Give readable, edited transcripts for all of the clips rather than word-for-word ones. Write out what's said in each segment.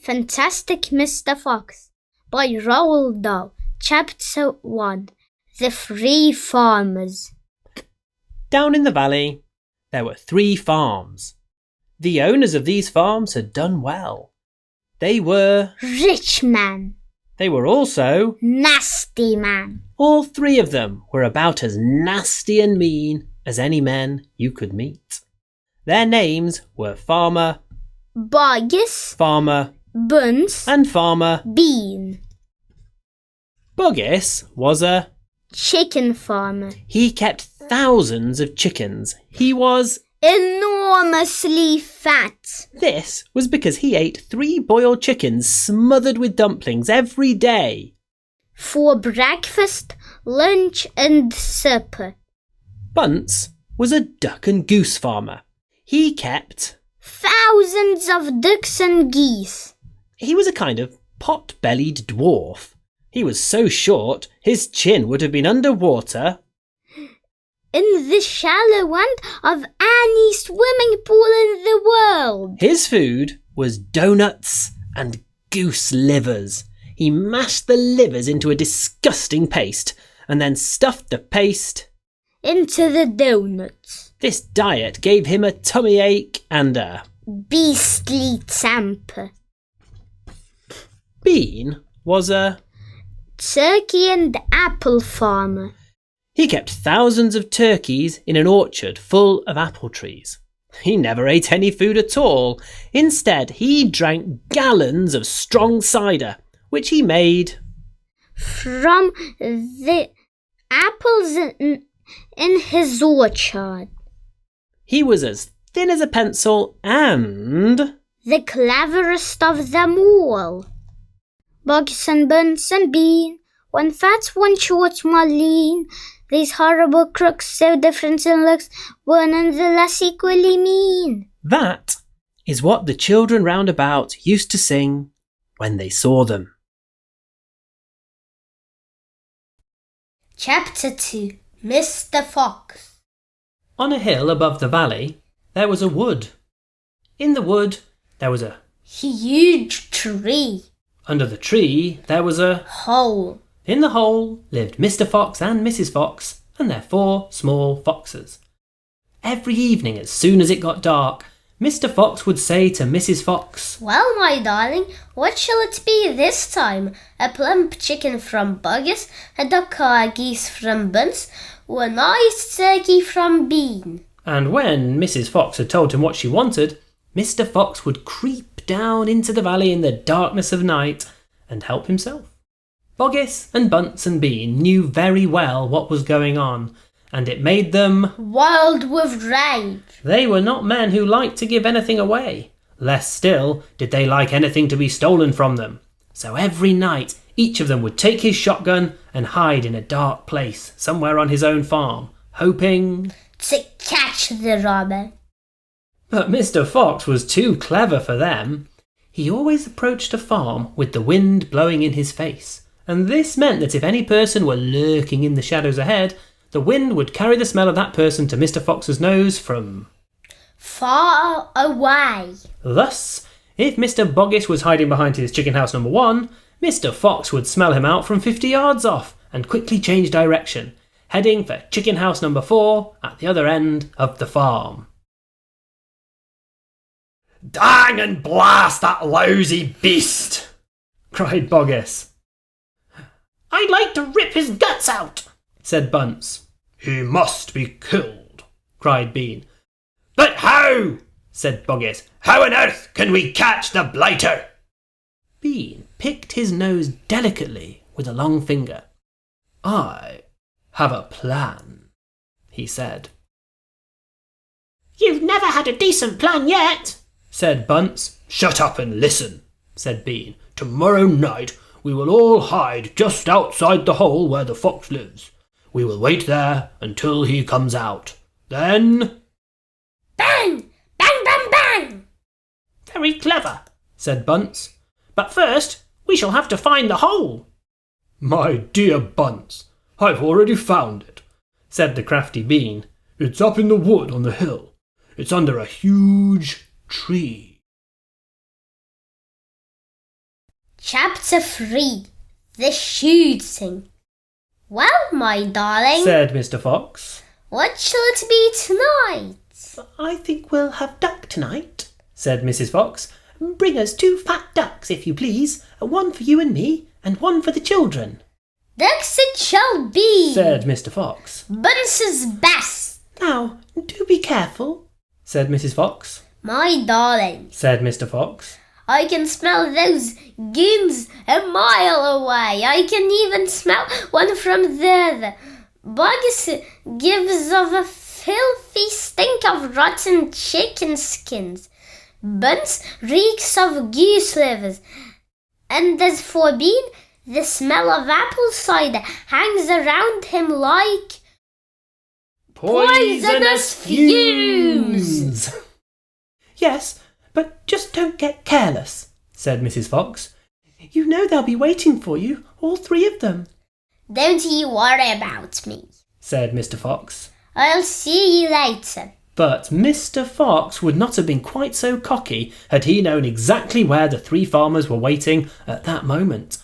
Fantastic Mr. Fox by Roald Dahl. Chapter 1. The 3 Farmers. Down in the valley, there were 3 farms. The owners of these farms had done well. They were Rich man. They were also Nasty man. All 3 of them were about as nasty and mean as any men you could meet. Their names were Farmer Boggis, Farmer Buns, and Farmer Bean. Boggis was a chicken farmer. He kept thousands of chickens. He was enormously fat. This was because he ate 3 boiled chickens smothered with dumplings every day. For breakfast, lunch and supper. Bunce was a duck and goose farmer. He kept thousands of ducks and geese. He was a kind of pot-bellied dwarf. He was so short, his chin would have been under water in the shallow end of any swimming pool in the world. His food was doughnuts and goose livers. He mashed the livers into a disgusting paste and then stuffed the paste into the doughnuts. This diet gave him a tummy ache and a beastly temper. Bean was a turkey and apple farmer. He kept thousands of turkeys in an orchard full of apple trees. He never ate any food at all. Instead, he drank gallons of strong cider, which he made from the apples in his orchard. He was as thin as a pencil and the cleverest of them all. Bugs and Buns and Bean, one fat, one short, one lean. These horrible crooks, so different in looks, were none the less equally mean. That is what the children round about used to sing when they saw them. Chapter 2. Mr. Fox. On a hill above the valley, there was a wood. In the wood, there was a huge tree. Under the tree, there was a hole. In the hole lived Mr. Fox and Mrs. Fox and their 4 small foxes. Every evening, as soon as it got dark, Mr. Fox would say to Mrs. Fox, "Well, my darling, what shall it be this time? A plump chicken from Buggis, a duck or a geese from Buns, or a nice turkey from Bean?" And when Mrs. Fox had told him what she wanted, Mr. Fox would creep down into the valley in the darkness of night and help himself. Boggis and Bunce and Bean knew very well what was going on, and it made them wild with rage. They were not men who liked to give anything away. Less still did they like anything to be stolen from them. So every night each of them would take his shotgun and hide in a dark place somewhere on his own farm, hoping to catch the robber. But Mr. Fox was too clever for them. He always approached a farm with the wind blowing in his face, and this meant that if any person were lurking in the shadows ahead, the wind would carry the smell of that person to Mr. Fox's nose from far away. Thus, if Mr. Boggis was hiding behind his chicken house number 1, Mr. Fox would smell him out from 50 yards off and quickly change direction, heading for chicken house number 4 at the other end of the farm. "Dang and blast that lousy beast!" cried Boggis. "I'd like to rip his guts out," said Bunce. "He must be killed," cried Bean. "But how?" said Boggis. "How on earth can we catch the blighter?" Bean picked his nose delicately with a long finger. "I have a plan," he said. "You've never had a decent plan yet," said Bunce. "Shut up and listen," said Bean. "Tomorrow night we will all hide just outside the hole where the fox lives. We will wait there until he comes out. Then bang! Bang, bang, bang!" "Very clever," said Bunce. "But first we shall have to find the hole." "My dear Bunce, I've already found it," said the crafty Bean. "It's up in the wood on the hill. It's under a huge tree." Chapter 3. The Shooting. Well, my darling, said Mr. Fox, what shall it be tonight? I think we'll have duck tonight, said Mrs. Fox. Bring us 2 fat ducks, if you please, one for you and me, and one for the children. Ducks it shall be, said Mr. Fox. Bunce's best. Now, do be careful, said Mrs. Fox. My darling, said Mr. Fox. I can smell those goons a mile away. I can even smell one from there. Bugs gives off a filthy stink of rotten chicken skins. Bunce reeks of goose livers. And as for Bean, the smell of apple cider hangs around him like poisonous fumes. Yes, but just don't get careless, said Mrs. Fox. You know they'll be waiting for you, all 3 of them. Don't you worry about me, said Mr. Fox. I'll see you later. But Mr. Fox would not have been quite so cocky had he known exactly where the 3 farmers were waiting at that moment.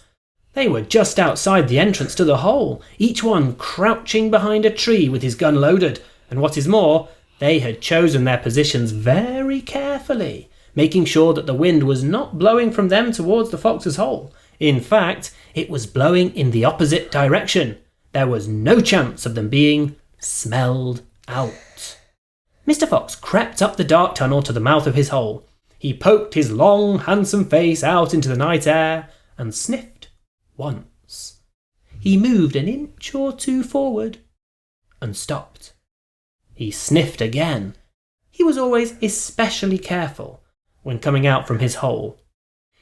They were just outside the entrance to the hole, each one crouching behind a tree with his gun loaded, and what is more, they had chosen their positions very carefully, making sure that the wind was not blowing from them towards the fox's hole. In fact, it was blowing in the opposite direction. There was no chance of them being smelled out. Mr. Fox crept up the dark tunnel to the mouth of his hole. He poked his long, handsome face out into the night air and sniffed once. He moved an inch or 2 forward and stopped. He sniffed again. He was always especially careful when coming out from his hole.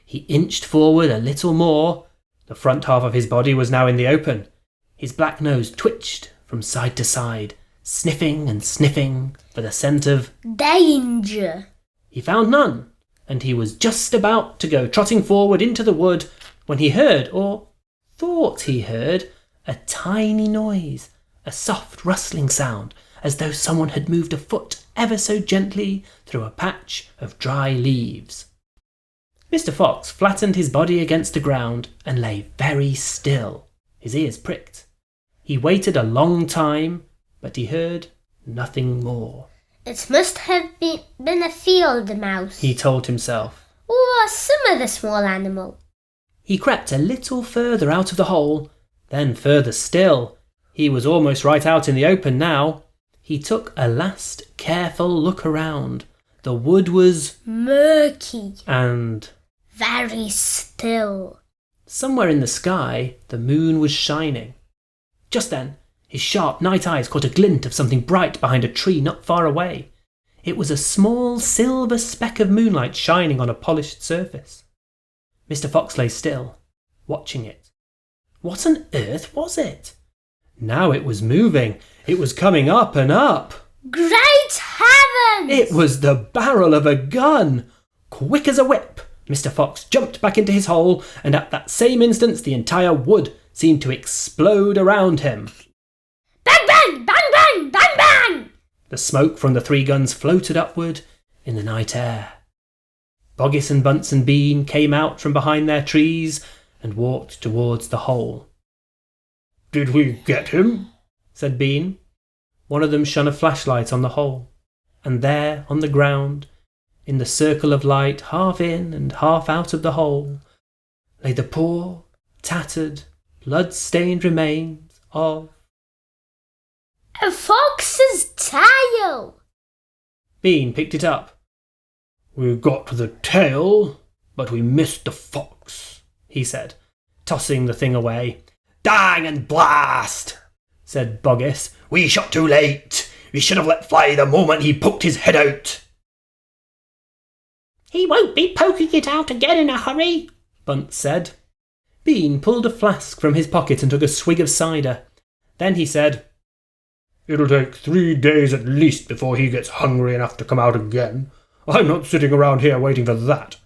He inched forward a little more. The front half of his body was now in the open. His black nose twitched from side to side, sniffing and sniffing for the scent of danger. He found none, and he was just about to go trotting forward into the wood when he heard, or thought he heard, a tiny noise, a soft rustling sound, as though someone had moved a foot ever so gently through a patch of dry leaves. Mr. Fox flattened his body against the ground and lay very still, his ears pricked. He waited a long time, but he heard nothing more. It must have been a field mouse, he told himself, or some other small animal. He crept a little further out of the hole, then further still. He was almost right out in the open now. He took a last careful look around. The wood was murky and very still. Somewhere in the sky, the moon was shining. Just then, his sharp night eyes caught a glint of something bright behind a tree not far away. It was a small silver speck of moonlight shining on a polished surface. Mr. Fox lay still, watching it. What on earth was it? Now it was moving. It was coming up and up. Great heavens! It was the barrel of a gun. Quick as a whip, Mr. Fox jumped back into his hole, and at that same instant the entire wood seemed to explode around him. Bang, bang, bang, bang, bang, bang! The smoke from the 3 guns floated upward in the night air. Boggis and Bunce and Bean came out from behind their trees and walked towards the hole. Did we get him? said Bean. One of them shone a flashlight on the hole, and there on the ground, in the circle of light half in and half out of the hole, lay the poor, tattered, blood-stained remains of a fox's tail. Bean picked it up. We got the tail, but we missed the fox, he said, tossing the thing away. Dang and blast, said Boggis. We shot too late. We should have let fly the moment he poked his head out. He won't be poking it out again in a hurry, Bunce said. Bean pulled a flask from his pocket and took a swig of cider. Then he said, It'll take 3 days at least before he gets hungry enough to come out again. I'm not sitting around here waiting for that.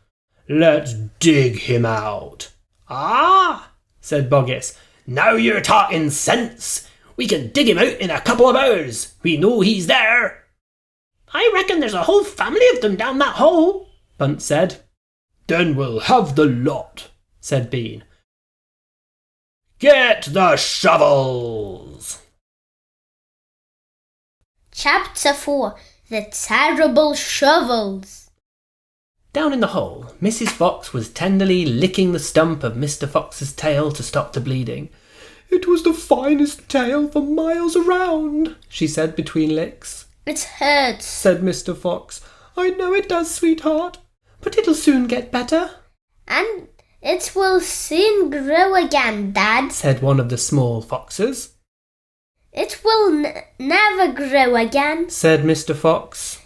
Let's dig him out. Ah, said Boggis. Now you're talking sense. We can dig him out in a couple of hours. We know he's there. I reckon there's a whole family of them down that hole, Bunce said. Then we'll have the lot, said Bean. Get the shovels! Chapter 4. The Terrible Shovels. Down in the hole, Mrs. Fox was tenderly licking the stump of Mr. Fox's tail to stop the bleeding. "It was the finest tail for miles around," she said between licks. "It hurts," said Mr. Fox. "I know it does, sweetheart, but it'll soon get better." "And it will soon grow again, Dad," said one of the small foxes. "It will never grow again," said Mr. Fox.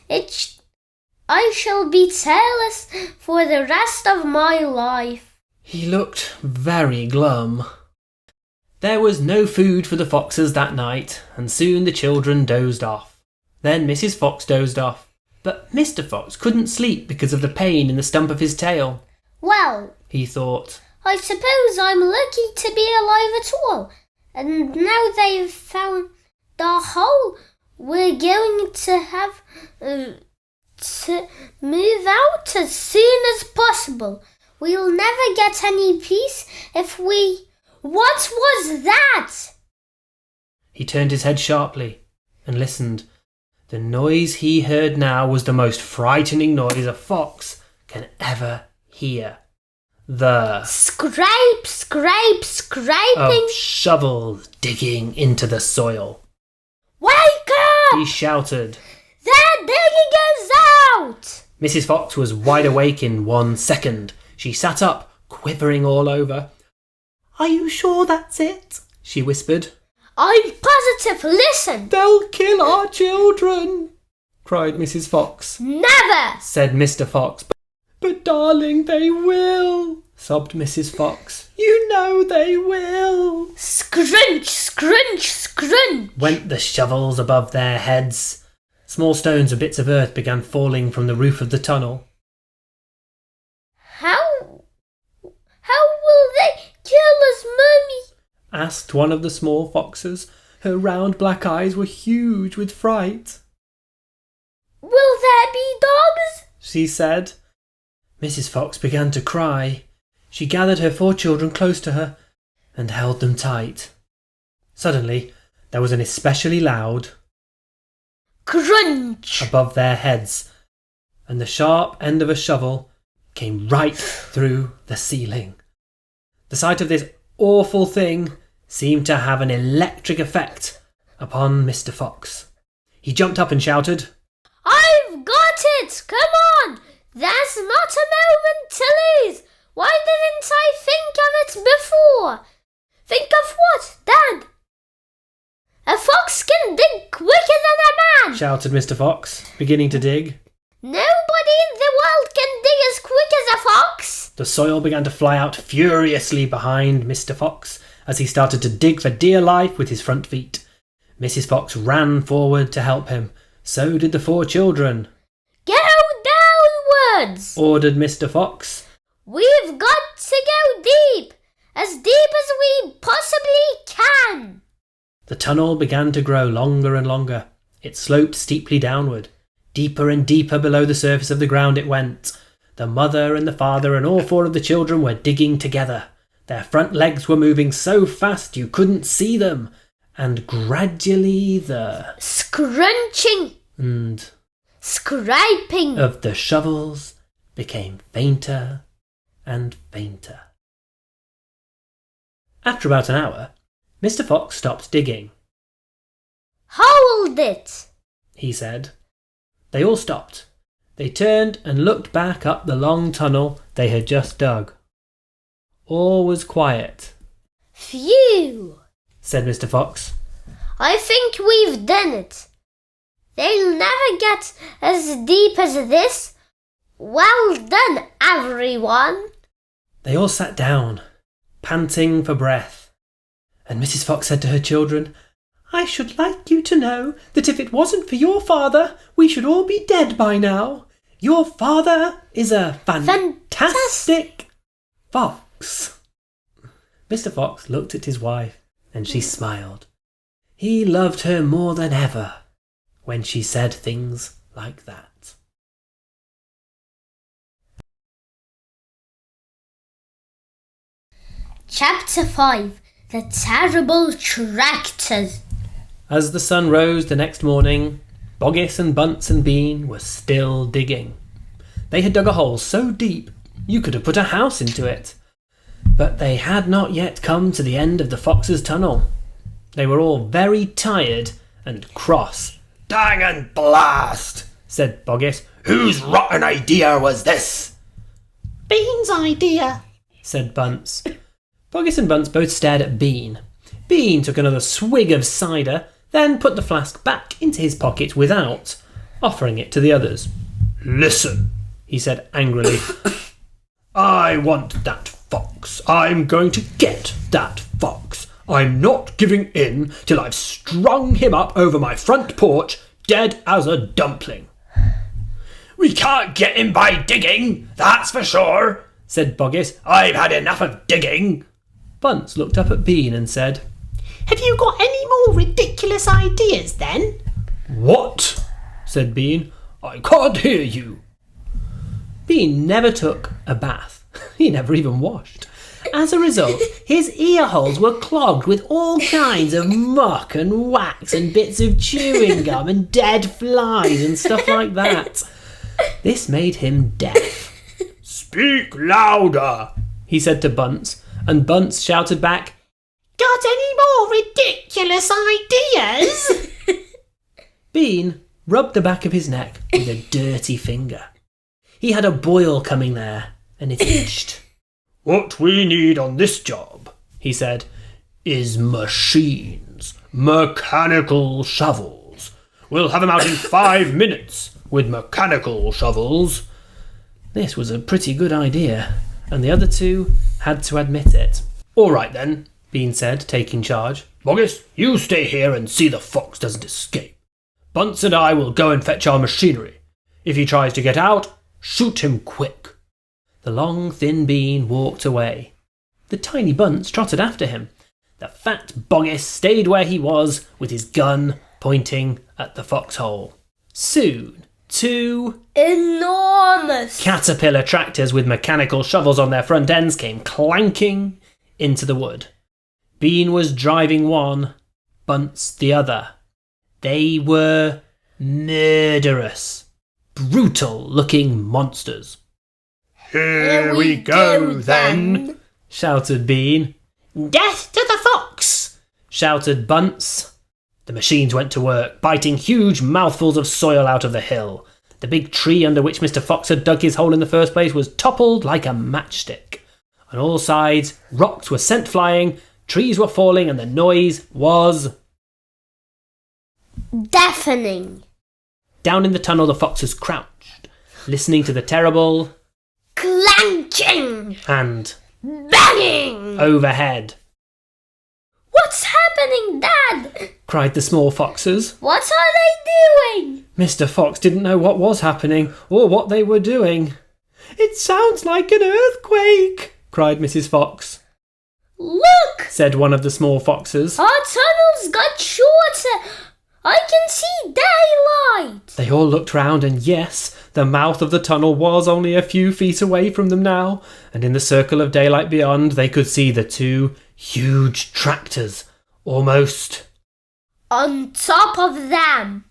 I shall be tailless for the rest of my life." He looked very glum. There was no food for the foxes that night, and soon the children dozed off. Then Mrs. Fox dozed off, but Mr. Fox couldn't sleep because of the pain in the stump of his tail. "Well," he thought, "I suppose I'm lucky to be alive at all, and now they've found the hole, we're going to have to move out as soon as possible. We'll never get any peace if we... What was that?" He turned his head sharply and listened. The noise he heard now was the most frightening noise a fox can ever hear. The scrape, scrape, scraping of shovels digging into the soil. "Wake up!" he shouted. "They're digging us out!" Mrs. Fox was wide awake in 1 second. She sat up, quivering all over. "Are you sure that's it?" she whispered. "I'm positive. Listen." "They'll kill our children," cried Mrs. Fox. "Never," said Mr. Fox. "But darling, they will," sobbed Mrs. Fox. "You know they will." Scrunch, scrunch, scrunch went the shovels above their heads. Small stones and bits of earth began falling from the roof of the tunnel. How will they kill us, Mummy?" asked one of the small foxes. Her round black eyes were huge with fright. "Will there be dogs?" she said. Mrs. Fox began to cry. She gathered her 4 children close to her and held them tight. Suddenly, there was an especially loud crunch above their heads, and the sharp end of a shovel came right through the ceiling. The sight of this awful thing seemed to have an electric effect upon Mr. Fox. He jumped up and shouted, "I've got it! Come on! There's not a moment to lose! Why didn't I think of it before?" "Think of what, Dad?" "A fox can dig quicker than a man!" shouted Mr. Fox, beginning to dig. "Nobody in the world can dig as quick as a fox!" The soil began to fly out furiously behind Mr. Fox as he started to dig for dear life with his front feet. Mrs. Fox ran forward to help him. So did the 4 children. "Go downwards!" ordered Mr. Fox. "We've got to go deep! As deep as we possibly can!" The tunnel began to grow longer and longer. It sloped steeply downward. Deeper and deeper below the surface of the ground it went. The mother and the father and all 4 of the children were digging together. Their front legs were moving so fast you couldn't see them. And gradually the scrunching and scraping of the shovels became fainter and fainter. After about an hour, Mr. Fox stopped digging. "Hold it," he said. They all stopped. They turned and looked back up the long tunnel they had just dug. All was quiet. "Phew," said Mr. Fox. "I think we've done it. They'll never get as deep as this. Well done, everyone." They all sat down, panting for breath. And Mrs. Fox said to her children, "I should like you to know that if it wasn't for your father, we should all be dead by now. Your father is a fantastic fox." Mr. Fox looked at his wife and she smiled. He loved her more than ever when she said things like that. Chapter 5. The Terrible Tractors. As the sun rose the next morning, Boggis and Bunce and Bean were still digging. They had dug a hole so deep you could have put a house into it. But they had not yet come to the end of the fox's tunnel. They were all very tired and cross. "Dang and blast," said Boggis. "Whose rotten idea was this?" "Bean's idea," said Bunce. Boggis and Bunce both stared at Bean. Bean took another swig of cider, then put the flask back into his pocket without offering it to the others. "Listen," he said angrily. "I want that fox. I'm going to get that fox. I'm not giving in till I've strung him up over my front porch, dead as a dumpling." "We can't get him by digging, that's for sure," said Boggis. "I've had enough of digging." Bunce looked up at Bean and said, "Have you got any more ridiculous ideas then?" "What?" said Bean. "I can't hear you." Bean never took a bath. He never even washed. As a result, his ear holes were clogged with all kinds of muck and wax and bits of chewing gum and dead flies and stuff like that. This made him deaf. "Speak louder," he said to Bunce, and Bunce shouted back, "Got any more ridiculous ideas?" Bean rubbed the back of his neck with a dirty finger. He had a boil coming there, and it itched. "What we need on this job," he said, "is machines. Mechanical shovels. We'll have 'em out in 5 minutes with mechanical shovels." This was a pretty good idea, and the other two had to admit it. "All right then," Bean said, taking charge. "Boggis, you stay here and see the fox doesn't escape. Bunce and I will go and fetch our machinery. If he tries to get out, shoot him quick." The long, thin Bean walked away. The tiny Bunce trotted after him. The fat Boggis stayed where he was, with his gun pointing at the foxhole. Soon, two Enormous caterpillar tractors with mechanical shovels on their front ends came clanking into the wood. Bean was driving one, Bunce the other. They were murderous, brutal-looking monsters. Here we go then, shouted Bean. "Death to the fox!" shouted Bunce. The machines went to work, biting huge mouthfuls of soil out of the hill. The big tree under which Mr. Fox had dug his hole in the first place was toppled like a matchstick. On all sides, rocks were sent flying, trees were falling, and the noise was deafening. Down in the tunnel, the foxes crouched, listening to the terrible Clanking and banging. overhead. "What's happening, Dad?" cried the small foxes. "What are they doing?" Mr. Fox didn't know what was happening or what they were doing. "It sounds like an earthquake," cried Mrs. Fox. "Look!" said one of the small foxes. "Our tunnels got shorter. I can see daylight." They all looked round, and yes, the mouth of the tunnel was only a few feet away from them now, and in the circle of daylight beyond they could see the two huge tractors, almost on top of them.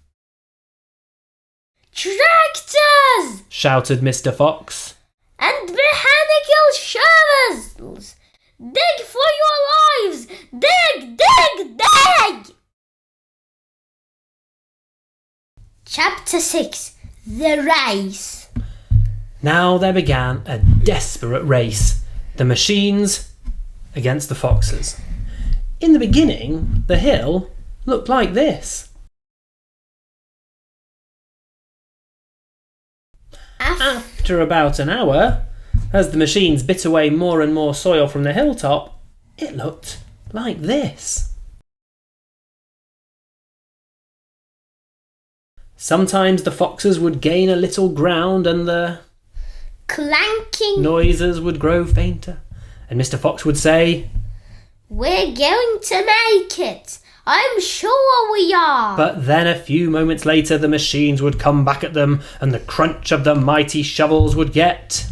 "Tractors!" shouted Mr. Fox. "And mechanical shovels! Dig for your lives! Dig, dig, dig!" Chapter 6. The Race. Now there began a desperate race, the machines against the foxes. In the beginning, the hill looked like this. After about an hour, as the machines bit away more and more soil from the hilltop, it looked like this. Sometimes the foxes would gain a little ground and the clanking noises would grow fainter, and Mr. Fox would say, "We're going to make it. I'm sure we are." But then a few moments later the machines would come back at them, and the crunch of the mighty shovels would get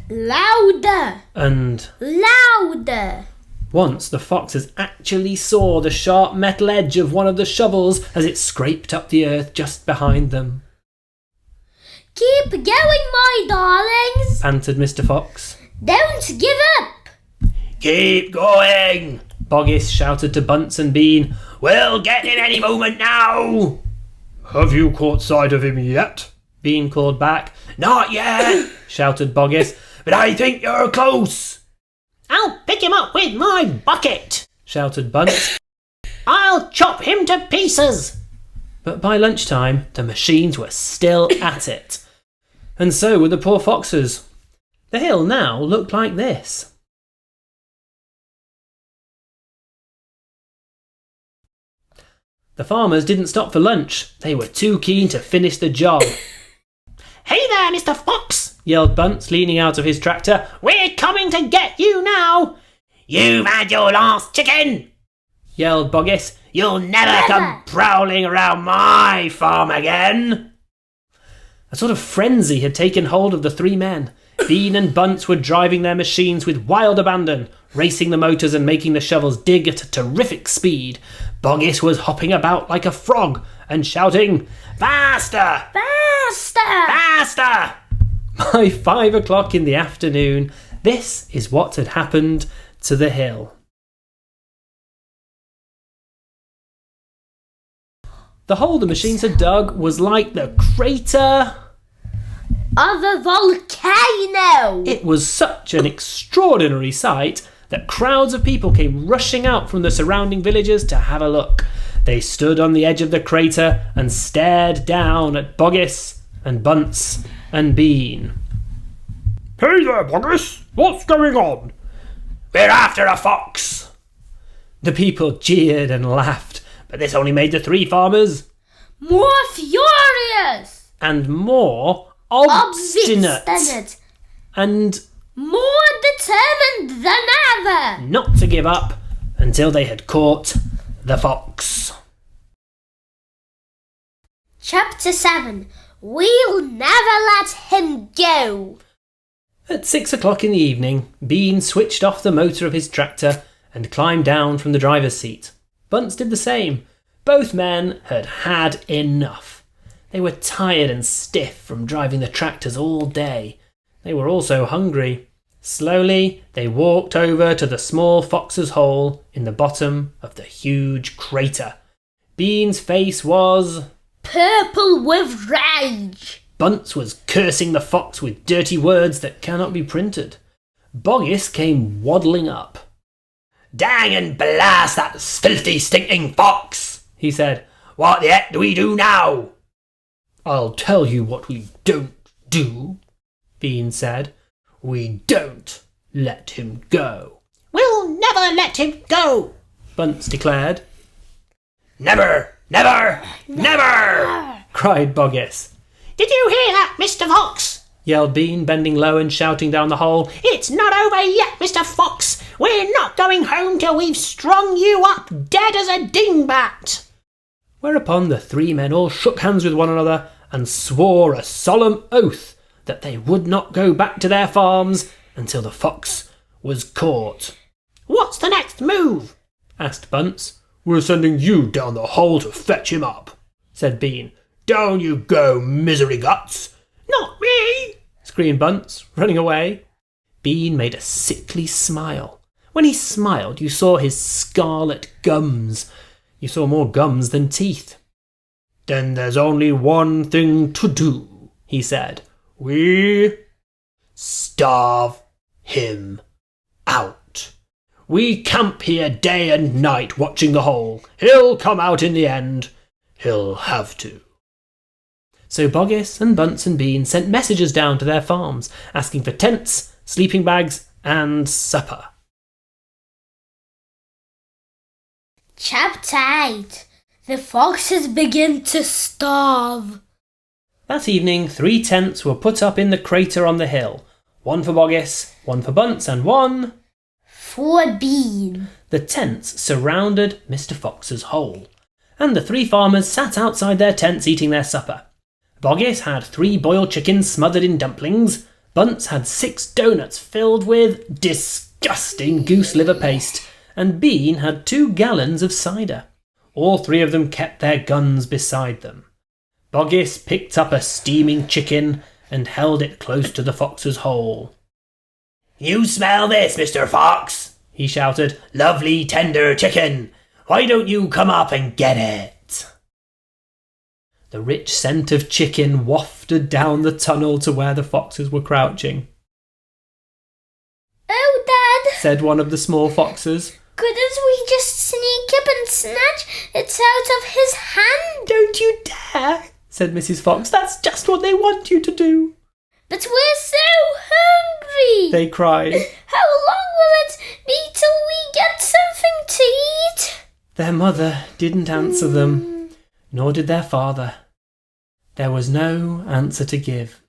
louder and louder. Once the foxes actually saw the sharp metal edge of one of the shovels as it scraped up the earth just behind them. Keep going, my darlings. Panted Mr. Fox. Don't give up. Keep going, Boggis shouted to Bunce and Bean. we'll get him any moment now. Have you caught sight of him yet? Bean called back. Not yet, Shouted Boggis. but I think you're close. I'll pick him up with my bucket. Shouted Bunce. I'll chop him to pieces. But by lunchtime, the machines were still at it. And so were the poor foxes. The hill now looked like this. The farmers didn't stop for lunch. They were too keen to finish the job. Hey there, Mr. Fox, Yelled Bunce, leaning out of his tractor. we're coming to get you now. You've had your last chicken. Yelled Boggis. You'll never come prowling around my farm again. A sort of frenzy had taken hold of the three men. Bean and Bunce were driving their machines with wild abandon, racing the motors and making the shovels dig at a terrific speed. Boggis was hopping about like a frog and shouting, Faster! Faster. Faster! By 5 o'clock in the afternoon, this is what had happened to the hill. The hole the machines had dug was like the crater. Of a volcano. It was such an extraordinary sight that crowds of people came rushing out from the surrounding villages to have a look. They stood on the edge of the crater and stared down at Boggis and Bunce and Bean. Hey there, Boggis. What's going on? We're after a fox. The people jeered and laughed, but this only made the three farmers More furious. and more obstinate and More determined than ever. not to give up until they had caught the fox. Chapter 7. We'll never let him go. At 6 o'clock in the evening, Bean switched off the motor of his tractor and climbed down from the driver's seat. Bunce did the same. Both men had had enough. They were tired and stiff from driving the tractors all day. They were also hungry. Slowly, they walked over to the small fox's hole in the bottom of the huge crater. Bean's face was... Purple with rage. Bunce was cursing the fox with dirty words that cannot be printed. Boggis came waddling up. Dang and blast that filthy, stinking fox, He said, What the heck do we do now? I'll tell you what we don't do, Bean said. We don't let him go, We'll never let him go. Bunce declared. Never, never, never! Cried Boggis. Did you hear that, Mr. Fox? Yelled Bean, bending low and shouting down the hole. It's not over yet, Mr. Fox. We're not going home till we've strung you up dead as a dingbat. Whereupon the three men all shook hands with one another and swore a solemn oath that they would not go back to their farms until the fox was caught. What's the next move? Asked Bunce. We're sending you down the hole to fetch him up, Said Bean. Down you go, misery guts. Not me. Screamed Bunce, running away. Bean made a sickly smile. When he smiled, you saw his scarlet gums. You saw more gums than teeth. Then there's only one thing to do, He said. We starve him out. We camp here day and night watching the hole. He'll come out in the end. He'll have to. So Boggis and Bunce and Bean sent messengers down to their farms, asking for tents, sleeping bags, and supper. Chapter 8. The foxes begin to starve. That evening, 3 tents were put up in the crater on the hill. One for Boggis, one for Bunce, and one... For Bean. The tents surrounded Mr. Fox's hole, and the 3 farmers sat outside their tents eating their supper. Boggis had 3 boiled chickens smothered in dumplings. Bunce had 6 doughnuts filled with disgusting goose liver paste. and Bean had 2 gallons of cider. All 3 of them kept their guns beside them. Boggis picked up a steaming chicken and held it close to the fox's hole. "You smell this, Mr. Fox," he shouted. "Lovely tender chicken. Why don't you come up and get it?" The rich scent of chicken wafted down the tunnel to where the foxes were crouching. "Oh, Dad," said one of the small foxes. "couldn't we just sneak up and snatch it out of his hand?" "Don't you dare," said Mrs. Fox. "That's just what they want you to do." "But we're so hungry," they cried. "How long will it be till we get something to eat?" Their mother didn't answer them, nor did their father. There was no answer to give.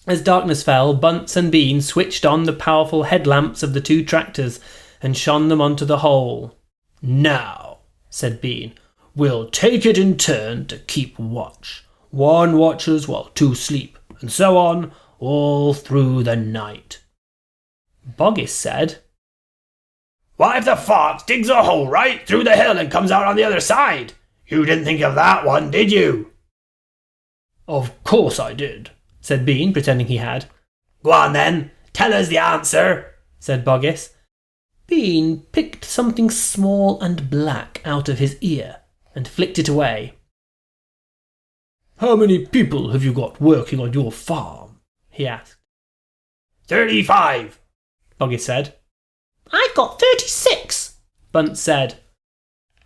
As darkness fell, Bunce and Bean switched on the powerful headlamps of the 2 tractors and shone them onto the hole. "Now," said Bean, "we'll take it in turn to keep watch. 1 watches while 2 sleep, and so on, all through the night." Boggis said, "What if the fox digs a hole right through the hill and comes out on the other side? You didn't think of that one, did you?" "Of course I did," said Bean, pretending he had. "Go on then, tell us the answer," said Boggis. Bean picked something small and black out of his ear and flicked it away. "How many people have you got working on your farm?" he asked. 35, Boggis said. "I've got 36, Bunce said.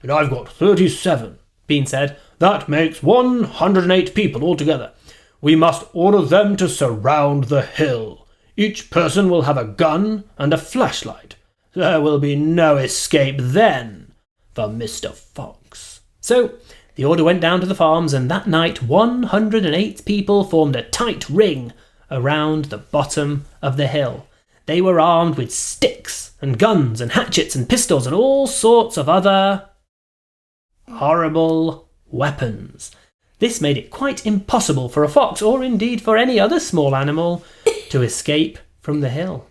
"And I've got 37, Bean said. "That makes 108 people altogether. We must order them to surround the hill. Each person will have a gun and a flashlight. There will be no escape then for Mr. Fox." So the order went down to the farms, and that night 108 people formed a tight ring around the bottom of the hill. They were armed with sticks and guns and hatchets and pistols and all sorts of other horrible weapons. This made it quite impossible for a fox, or indeed for any other small animal, to escape from the hill.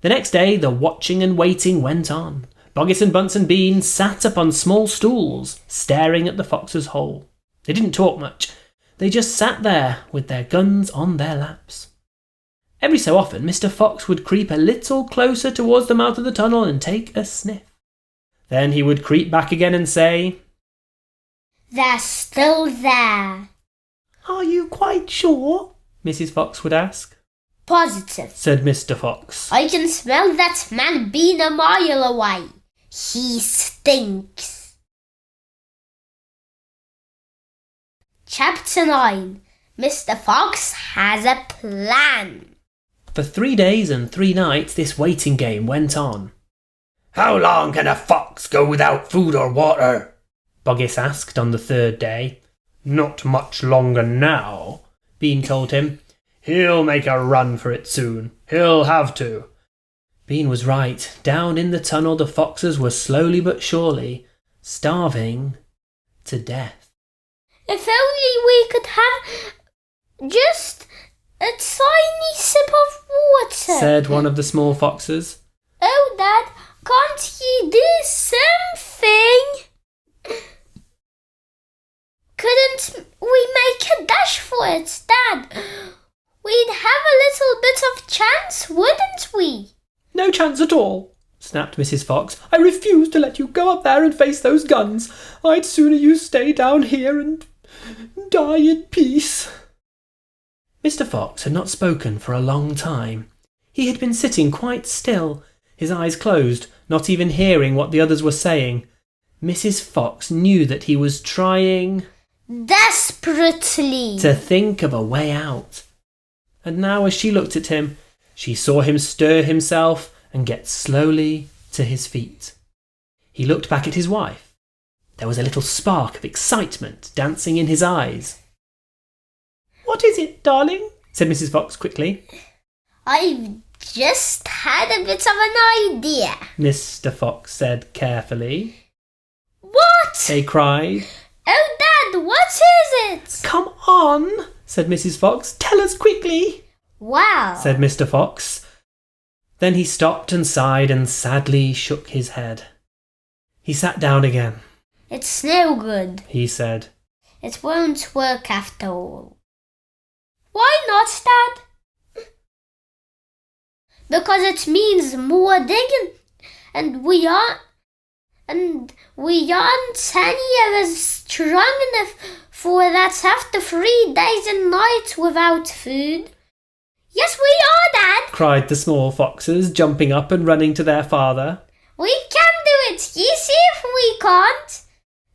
The next day the watching and waiting went on. Boggis and Bunce and Bean sat upon small stools, staring at the fox's hole. They didn't talk much. They just sat there with their guns on their laps. Every so often Mr. Fox would creep a little closer towards the mouth of the tunnel and take a sniff. Then he would creep back again and say, "They're still there." "Are you quite sure?" Mrs. Fox would ask. "Positive," said Mr. Fox. "I can smell that man Bean a mile away. He stinks." Chapter 9. Mr. Fox has a plan. For 3 days and 3 nights this waiting game went on. "How long can a fox go without food or water?" Boggis asked on the 3rd day. "Not much longer now," Bean told him. "He'll make a run for it soon. He'll have to." Bean was right. Down in the tunnel the foxes were slowly but surely starving to death. "If only we could have just a tiny sip of water," said one of the small foxes. "Oh, Dad, can't you do something? Couldn't we make a dash for it, Dad? We'd have a little bit of chance, wouldn't we?" "No chance at all," snapped Mrs. Fox. "I refuse to let you go up there and face those guns. I'd sooner you stay down here and die in peace." Mr. Fox had not spoken for a long time. He had been sitting quite still, his eyes closed, not even hearing what the others were saying. Mrs. Fox knew that he was trying desperately to think of a way out. And now as she looked at him, she saw him stir himself and get slowly to his feet. He looked back at his wife. There was a little spark of excitement dancing in his eyes. "What is it, darling?" said Mrs. Fox quickly. "I've just had a bit of an idea," Mr. Fox said carefully. "What?" They cried. "Oh, Dad, what is it?" "Come on," said Mrs. Fox. "Tell us quickly," "Well," said Mr. Fox. Then he stopped and sighed and sadly shook his head. He sat down again. It's no good, he said. It won't work after all. Why not, Dad? Because it means more digging, and we aren't any of us strong enough for that after 3 days and nights without food. Yes, we are, Dad, cried the small foxes, jumping up and running to their father. We can do it. You see if we can't.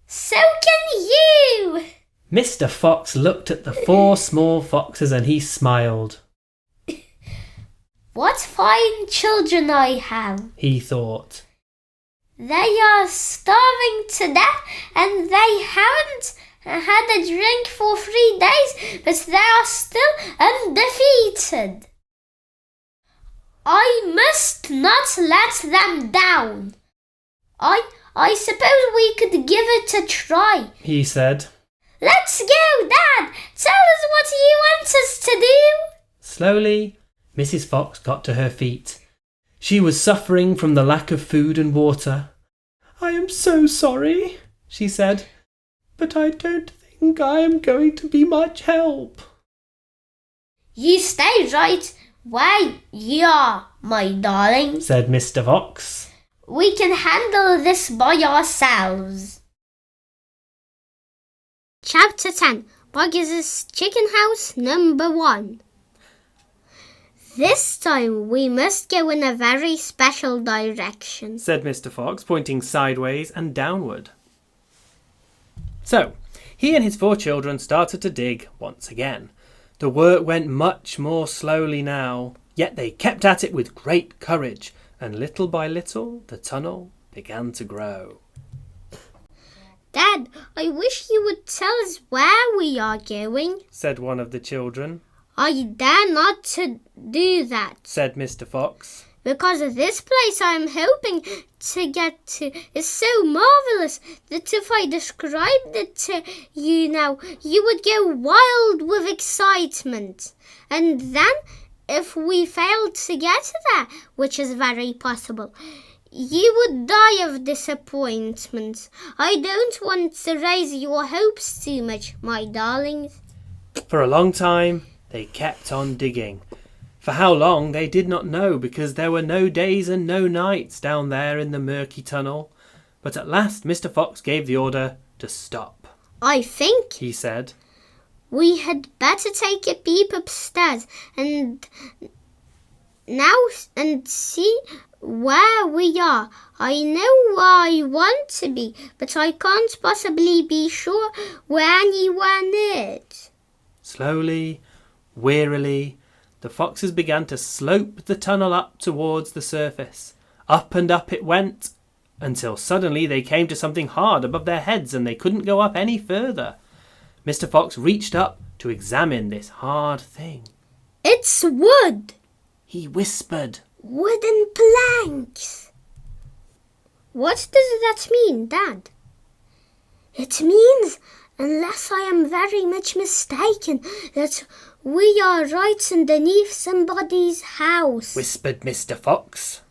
So can you. Mr. Fox looked at the 4 small foxes and he smiled. What fine children I have, he thought. They are starving to death and they haven't had a drink for 3 days, but they are still undefeated. I must not let them down. I suppose we could give it a try, he said. Let's go, Dad! Tell us what you want us to do! Slowly, Mrs. Fox got to her feet. She was suffering from the lack of food and water. I am so sorry, she said, but I don't think I am going to be much help. You stay right where you are, my darling, said Mr. Fox. We can handle this by ourselves. Chapter 10, Buggers' Chicken House number 1. This time we must go in a very special direction, said Mr. Fox, pointing sideways and downward. So, he and his 4 children started to dig once again. The work went much more slowly now, yet they kept at it with great courage, and little by little the tunnel began to grow. Dad, I wish you would tell us where we are going, said one of the children. I dare not to do that, said Mr. Fox. Because this place I am hoping to get to is so marvellous that if I described it to you now, you would go wild with excitement. And then, if we failed to get there, which is very possible, you would die of disappointment. I don't want to raise your hopes too much, my darlings. For a long time, they kept on digging. For how long they did not know, because there were no days and no nights down there in the murky tunnel. But at last Mr. Fox gave the order to stop. I think, he said, we had better take a peep upstairs and see where we are. I know where I want to be, but I can't possibly be sure we're anywhere near it. Slowly, wearily, the foxes began to slope the tunnel up towards the surface. Up and up it went, until suddenly they came to something hard above their heads and they couldn't go up any further. Mr. Fox reached up to examine this hard thing. It's wood, he whispered. Wooden planks. What does that mean, Dad? It means, unless I am very much mistaken, that we are right underneath somebody's house, whispered Mr. Fox.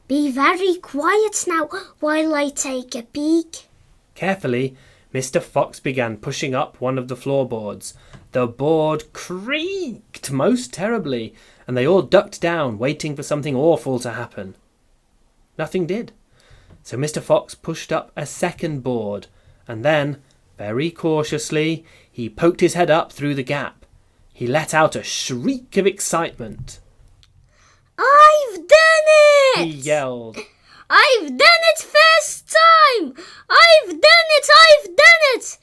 Be very quiet now while I take a peek. Carefully, Mr. Fox began pushing up one of the floorboards. The board creaked most terribly, and they all ducked down, waiting for something awful to happen. Nothing did. So Mr. Fox pushed up a second board, and then, very cautiously, he poked his head up through the gap. He let out a shriek of excitement. I've done it! He yelled. I've done it first time! I've done it!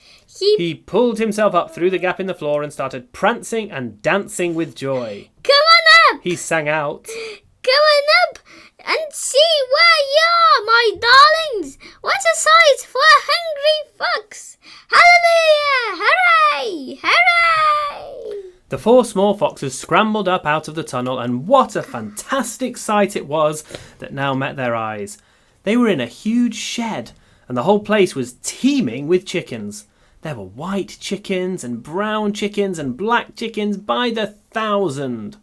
He pulled himself up through the gap in the floor and started prancing and dancing with joy. Come on up! He sang out. Come on up and see where you are, my darlings! What a sight for a hungry fox! Hallelujah! Hooray! Hooray! The 4 small foxes scrambled up out of the tunnel, and what a fantastic sight it was that now met their eyes. They were in a huge shed, and the whole place was teeming with chickens. There were white chickens and brown chickens and black chickens by the 1,000.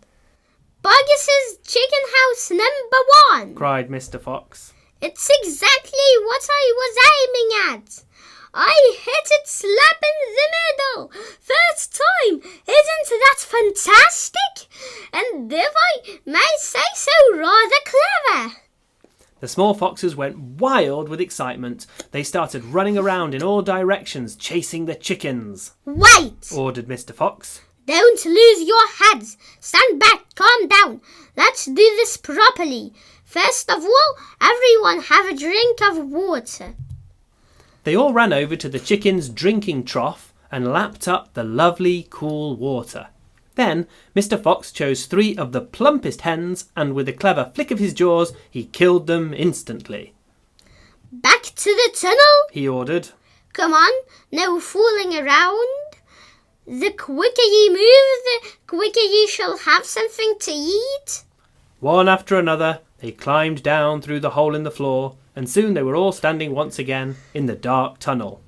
Boggis's chicken house number 1! cried Mr. Fox. It's exactly what I was aiming at. I hit it slap in the middle. First time. Isn't that fantastic? And if I may say so, rather clever. The small foxes went wild with excitement. They started running around in all directions, chasing the chickens. Wait! Ordered Mr. Fox. Don't lose your heads. Stand back, calm down. Let's do this properly. First of all, everyone have a drink of water. They all ran over to the chicken's drinking trough and lapped up the lovely, cool water. Then Mr. Fox chose 3 of the plumpest hens, and with a clever flick of his jaws, he killed them instantly. Back to the tunnel, he ordered. Come on, no fooling around. The quicker you move, the quicker you shall have something to eat. One after another, they climbed down through the hole in the floor, and soon they were all standing once again in the dark tunnel.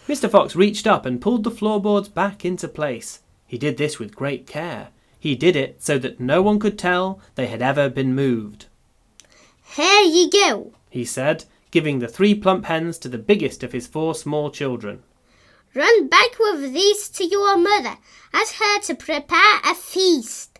Mr. Fox reached up and pulled the floorboards back into place. He did this with great care. He did it so that no one could tell they had ever been moved. Here you go, he said, giving the 3 plump hens to the biggest of his 4 small children. Run back with these to your mother. Ask her to prepare a feast.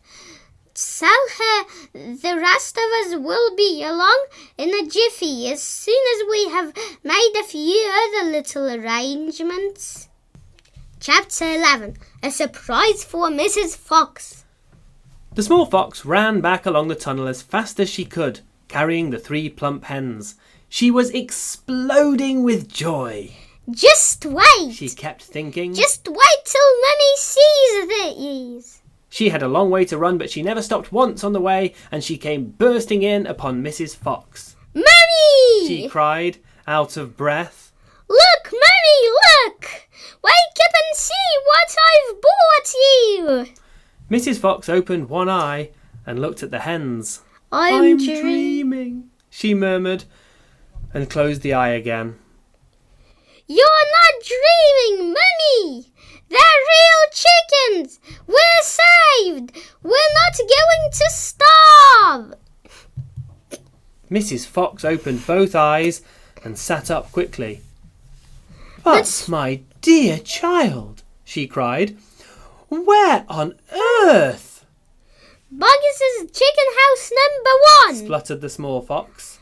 Tell her the rest of us will be along in a jiffy as soon as we have made a few other little arrangements. Chapter 11. A surprise for Mrs. Fox. The small fox ran back along the tunnel as fast as she could, carrying the 3 plump hens. She was exploding with joy. Just wait, she kept thinking. Just wait till Mummy sees these. She had a long way to run, but she never stopped once on the way, and she came bursting in upon Mrs. Fox. Mummy! she cried, out of breath. Look, Mummy, look! Wake up and see what I've bought you! Mrs. Fox opened one eye and looked at the hens. I'm dreaming, she murmured, and closed the eye again. You're not dreaming, Mummy! They're real chickens! We're saved! We're not going to starve! Mrs. Fox opened both eyes and sat up quickly. But my dear child, she cried, where on earth? Boggis's chicken house number 1, spluttered the small fox.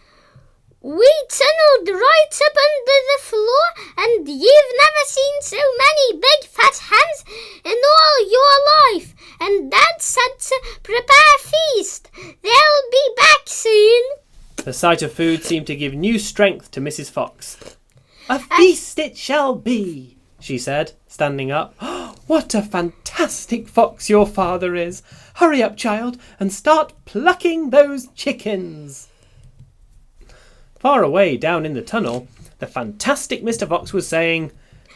We tunneled right up under the floor, and you've never seen so many big fat hens in all your life. And Dad said to prepare a feast. They'll be back soon. The sight of food seemed to give new strength to Mrs. Fox. A feast it shall be, she said, standing up. What a fantastic fox your father is. Hurry up, child, and start plucking those chickens. Far away down in the tunnel, the fantastic Mr. Fox was saying,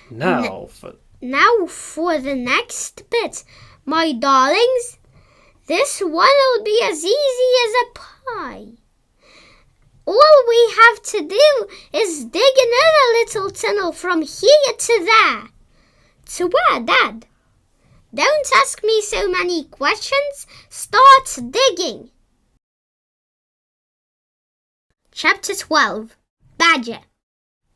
Now for the next bit, my darlings. This one will be as easy as a pie. All we have to do is dig another little tunnel from here to there. To where, Dad? Don't ask me so many questions. Start digging. Chapter 12. Badger.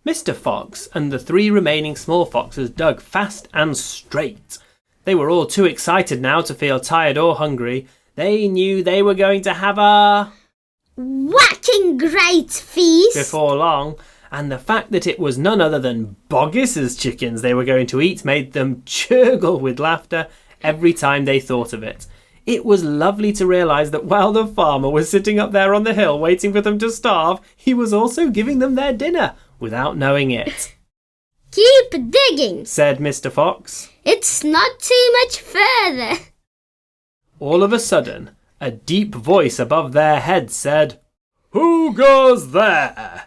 Mr. Fox and the 3 remaining small foxes dug fast and straight. They were all too excited now to feel tired or hungry. They knew they were going to have a whacking great feast before long, and the fact that it was none other than Boggis's chickens they were going to eat made them churgle with laughter every time they thought of it. It was lovely to realise that while the farmer was sitting up there on the hill waiting for them to starve, he was also giving them their dinner without knowing it. Keep digging, said Mr. Fox. It's not too much further. All of a sudden, a deep voice above their heads said, Who goes there?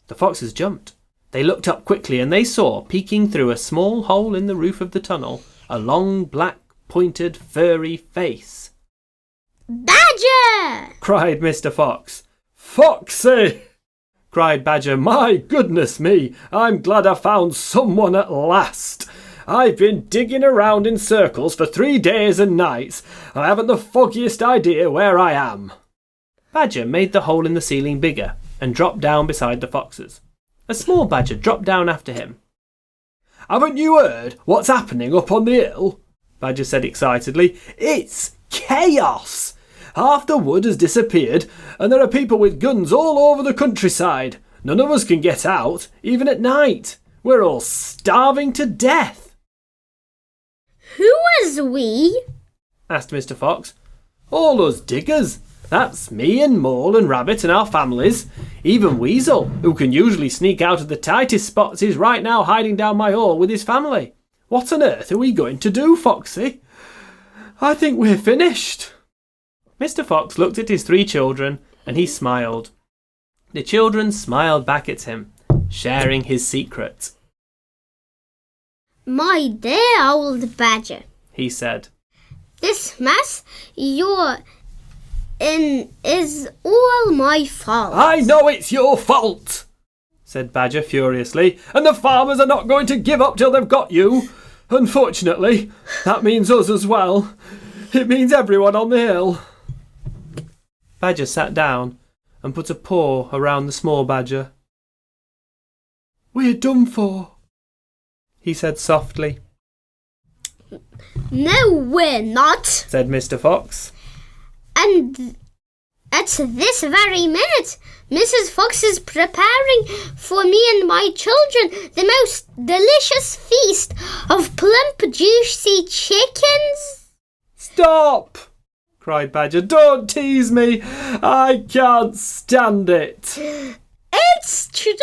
The foxes jumped. They looked up quickly and they saw, peeking through a small hole in the roof of the tunnel, a long, black, pointed, furry face. Badger! cried Mr. Fox. Foxy! cried Badger. My goodness me, I'm glad I found someone at last. I've been digging around in circles for 3 days and nights, and I haven't the foggiest idea where I am." Badger made the hole in the ceiling bigger and dropped down beside the foxes. A small badger dropped down after him. "Haven't you heard what's happening up on the hill?" Badger said excitedly. "It's chaos! Half the wood has disappeared, and there are people with guns all over the countryside. None of us can get out, even at night. We're all starving to death." Who is we? Asked Mr. Fox. "All us diggers. That's me and Mole and Rabbit and our families. Even Weasel, who can usually sneak out of the tightest spots, is right now hiding down my hole with his family. What on earth are we going to do, Foxy? I think we're finished." Mr. Fox looked at his 3 children and he smiled. The children smiled back at him, sharing his secret. My dear old badger, He said. this mess you're in is all my fault. "I know it's your fault," Said Badger furiously. "and the farmers are not going to give up till they've got you. Unfortunately, that means us as well. It means everyone on the hill." Badger sat down and put a paw around the small badger. "We're done for," He said softly. No, we're not. Said Mr. Fox. And at this very minute, Mrs. Fox is preparing for me and my children the most delicious feast of plump, juicy chickens. "Stop!" cried Badger. "Don't tease me. I can't stand it." It's true.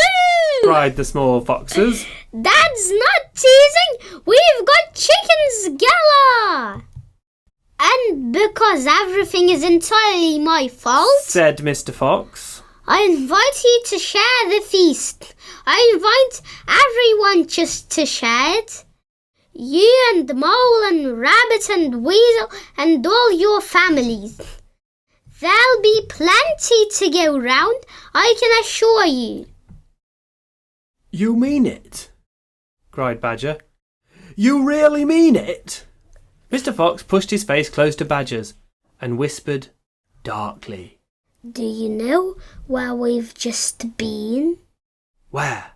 Cried the small foxes. Dad's not teasing. We've got chickens galore. And because everything is entirely my fault, Said Mr. Fox. I invite you to share the feast. I invite everyone just to share it. You and Mole and Rabbit and Weasel and all your families. There'll be plenty to go round, I can assure you. "You mean it?" cried Badger. "You really mean it?" Mr. Fox pushed his face close to Badger's and whispered darkly. Do you know where we've just been? "Where?"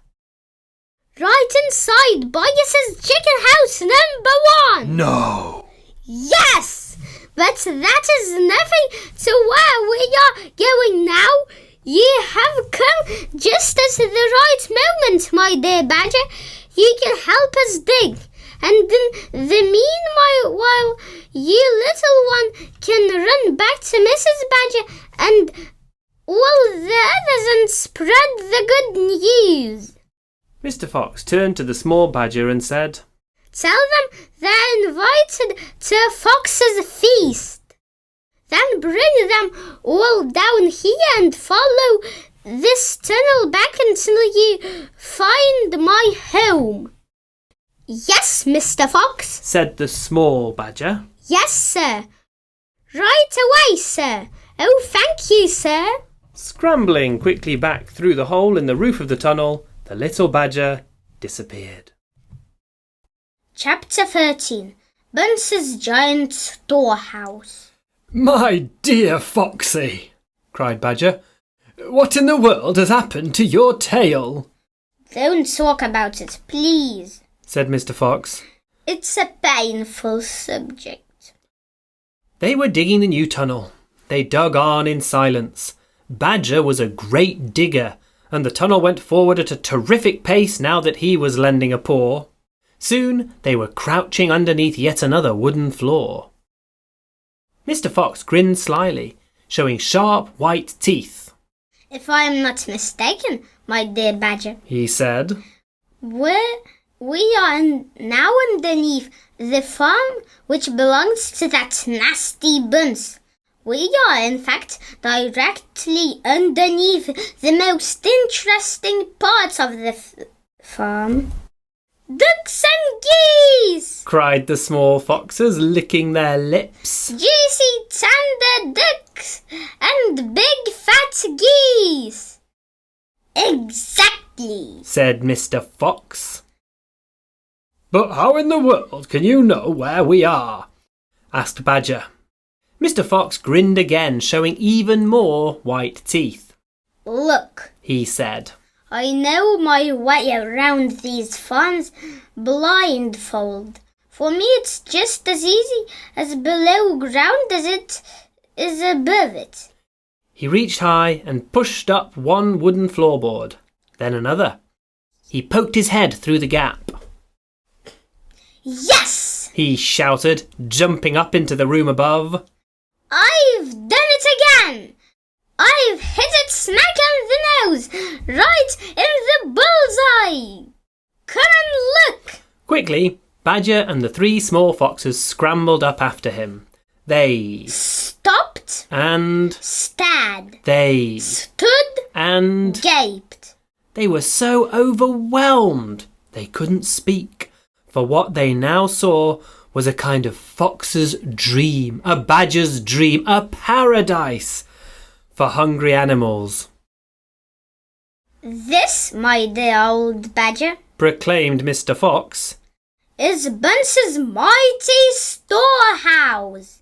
Right inside Bogus's chicken house number 1. "No." Yes, but that is nothing to where we are going now. You have come just at the right moment, my dear Badger. You can help us dig, and in the meanwhile, you little one can run back to Mrs. Badger and all the others and spread the good news. Mr. Fox turned to the small badger and said, Tell them they're invited to Fox's feast. Then bring them all down here and follow this tunnel back until you find my home. Yes, Mr. Fox. said the small badger. Yes, sir. Right away, sir. Oh, thank you, sir. Scrambling quickly back through the hole in the roof of the tunnel, the little badger disappeared. Chapter 13. Bunce's Giant Storehouse. "My dear Foxy," cried Badger, "what in the world has happened to your tail?" Don't talk about it, please. Said Mr. Fox. It's a painful subject. They were digging the new tunnel. They dug on in silence. Badger was a great digger, and the tunnel went forward at a terrific pace now that he was lending a paw. Soon they were crouching underneath yet another wooden floor. Mr. Fox grinned slyly, showing sharp white teeth. If I am not mistaken, my dear Badger, He said. we are now underneath the farm which belongs to that nasty Bunce. We are, in fact, directly underneath the most interesting part of the farm. Ducks and geese! Cried the small foxes, licking their lips. Juicy, tender ducks and big fat geese. Exactly. Said Mr. Fox. But how in the world can you know where we are? Asked Badger. Mr. Fox grinned again, showing even more white teeth. Look, He said. I know my way around these farms blindfold. For me it's just as easy as below ground as it is above it. He reached high and pushed up one wooden floorboard, then another. He poked his head through the gap. Yes! He shouted, jumping up into the room above. I've done it again! I've hit it smack on the nose, right in the bullseye! Come and look! Quickly, Badger and the 3 small foxes scrambled up after him. They Stopped, and stared, they stood, and gaped. they were so overwhelmed they couldn't speak, for what they now saw was a kind of fox's dream, a badger's dream, a paradise for hungry animals. This, my dear old badger, Proclaimed Mr. Fox. is Bunce's mighty storehouse.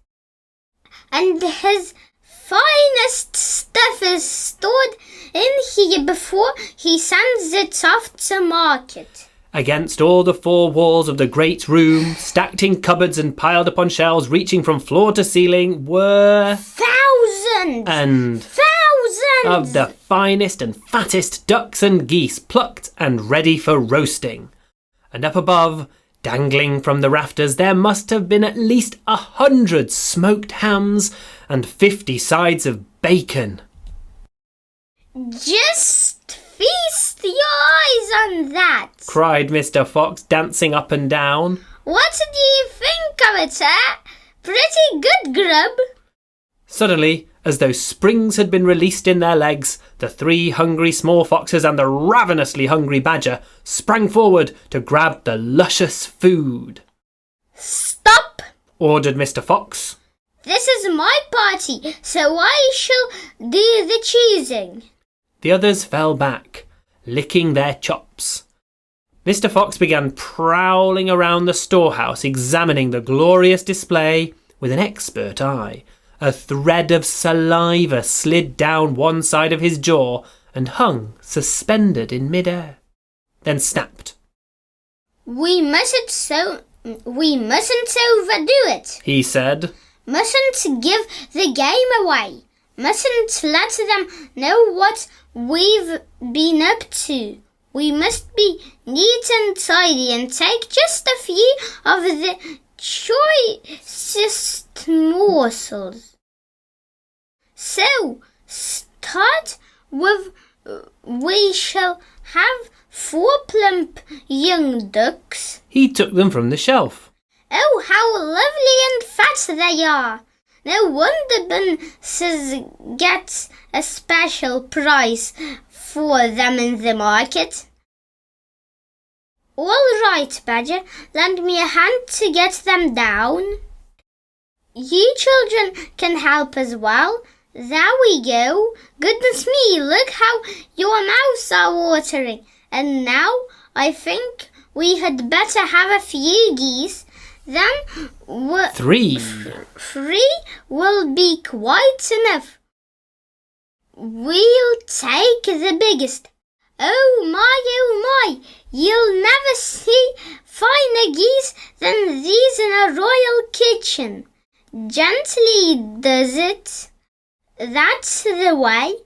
And his finest stuff is stored in here before he sends it off to market. Against all the 4 walls of the great room, stacked in cupboards and piled upon shelves reaching from floor to ceiling, were Thousands! and Thousands! of the finest and fattest ducks and geese plucked and ready for roasting. And up above, dangling from the rafters, there must have been at least 100 smoked hams and 50 sides of bacon. Just feast your eyes on that. Cried Mr. Fox, dancing up and down. What do you think of it, eh? Pretty good grub. Suddenly, as though springs had been released in their legs, the 3 hungry small foxes and the ravenously hungry badger sprang forward to grab the luscious food. Stop! Ordered Mr. Fox. This is my party, so I shall do the choosing. The others fell back, licking their chops. Mr. Fox began prowling around the storehouse, examining the glorious display with an expert eye. A thread of saliva slid down one side of his jaw and hung suspended in midair, then snapped. We mustn't overdo it. He said. Mustn't give the game away. Mustn't let them know what we've been up to. We must be neat and tidy and take just a few of the choicest morsels. So, start with, we shall have 4 plump young ducks. He took them from the shelf. Oh, how lovely and fat they are! No wonder Bunces gets a special price for them in the market. All right, Badger, lend me a hand to get them down. You children can help as well. There we go. Goodness me, look how your mouths are watering. And now I think we had better have a few geese. Then 3. 3 will be quite enough. We'll take the biggest. Oh my, you'll never see finer geese than these in a royal kitchen. Gently does it. That's the way.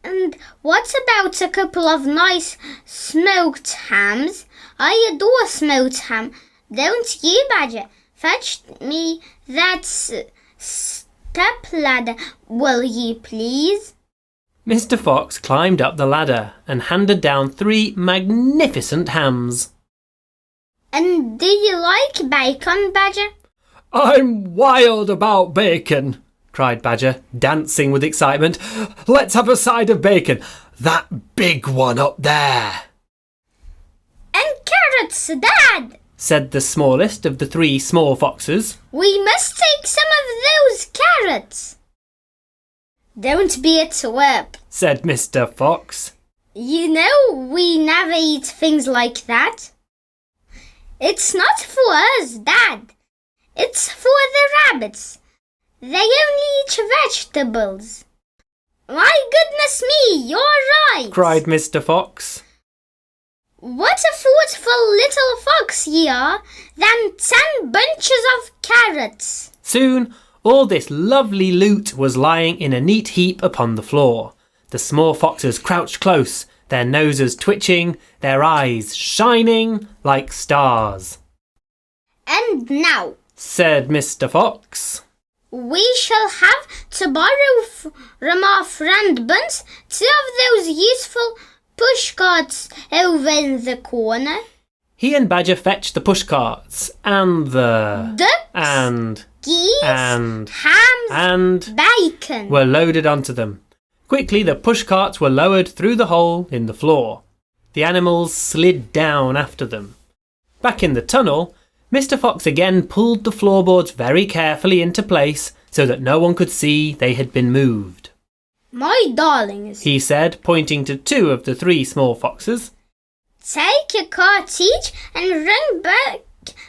And what about a couple of nice smoked hams? I adore smoked ham. Don't you, Badger? Fetch me that step ladder, will you please? Mr. Fox climbed up the ladder and handed down 3 magnificent hams. And do you like bacon, Badger? I'm wild about bacon, cried Badger, dancing with excitement. Let's have a side of bacon. That big one up there. And carrots, Dad! Said the smallest of the 3 small foxes. We must take some of those carrots. Don't be a twerp, said Mr. Fox. You know we never eat things like that. It's not for us, Dad. It's for the rabbits. They only eat vegetables. My goodness me, you're right, cried Mr. Fox. What a thoughtful little fox ye are, than 10 bunches of carrots. Soon, all this lovely loot was lying in a neat heap upon the floor. The small foxes crouched close, their noses twitching, their eyes shining like stars. And now, said Mr. Fox, we shall have to borrow from our friend Buns 2 of those useful pushcarts over in the corner. He and Badger fetched the pushcarts and the Ducks, and geese, and hams, and bacon. were loaded onto them. Quickly the pushcarts were lowered through the hole in the floor. The animals slid down after them. Back in the tunnel, Mr. Fox again pulled the floorboards very carefully into place so that no one could see they had been moved. My darlings, He said, pointing to 2 of the 3 small foxes. take a cart each and run back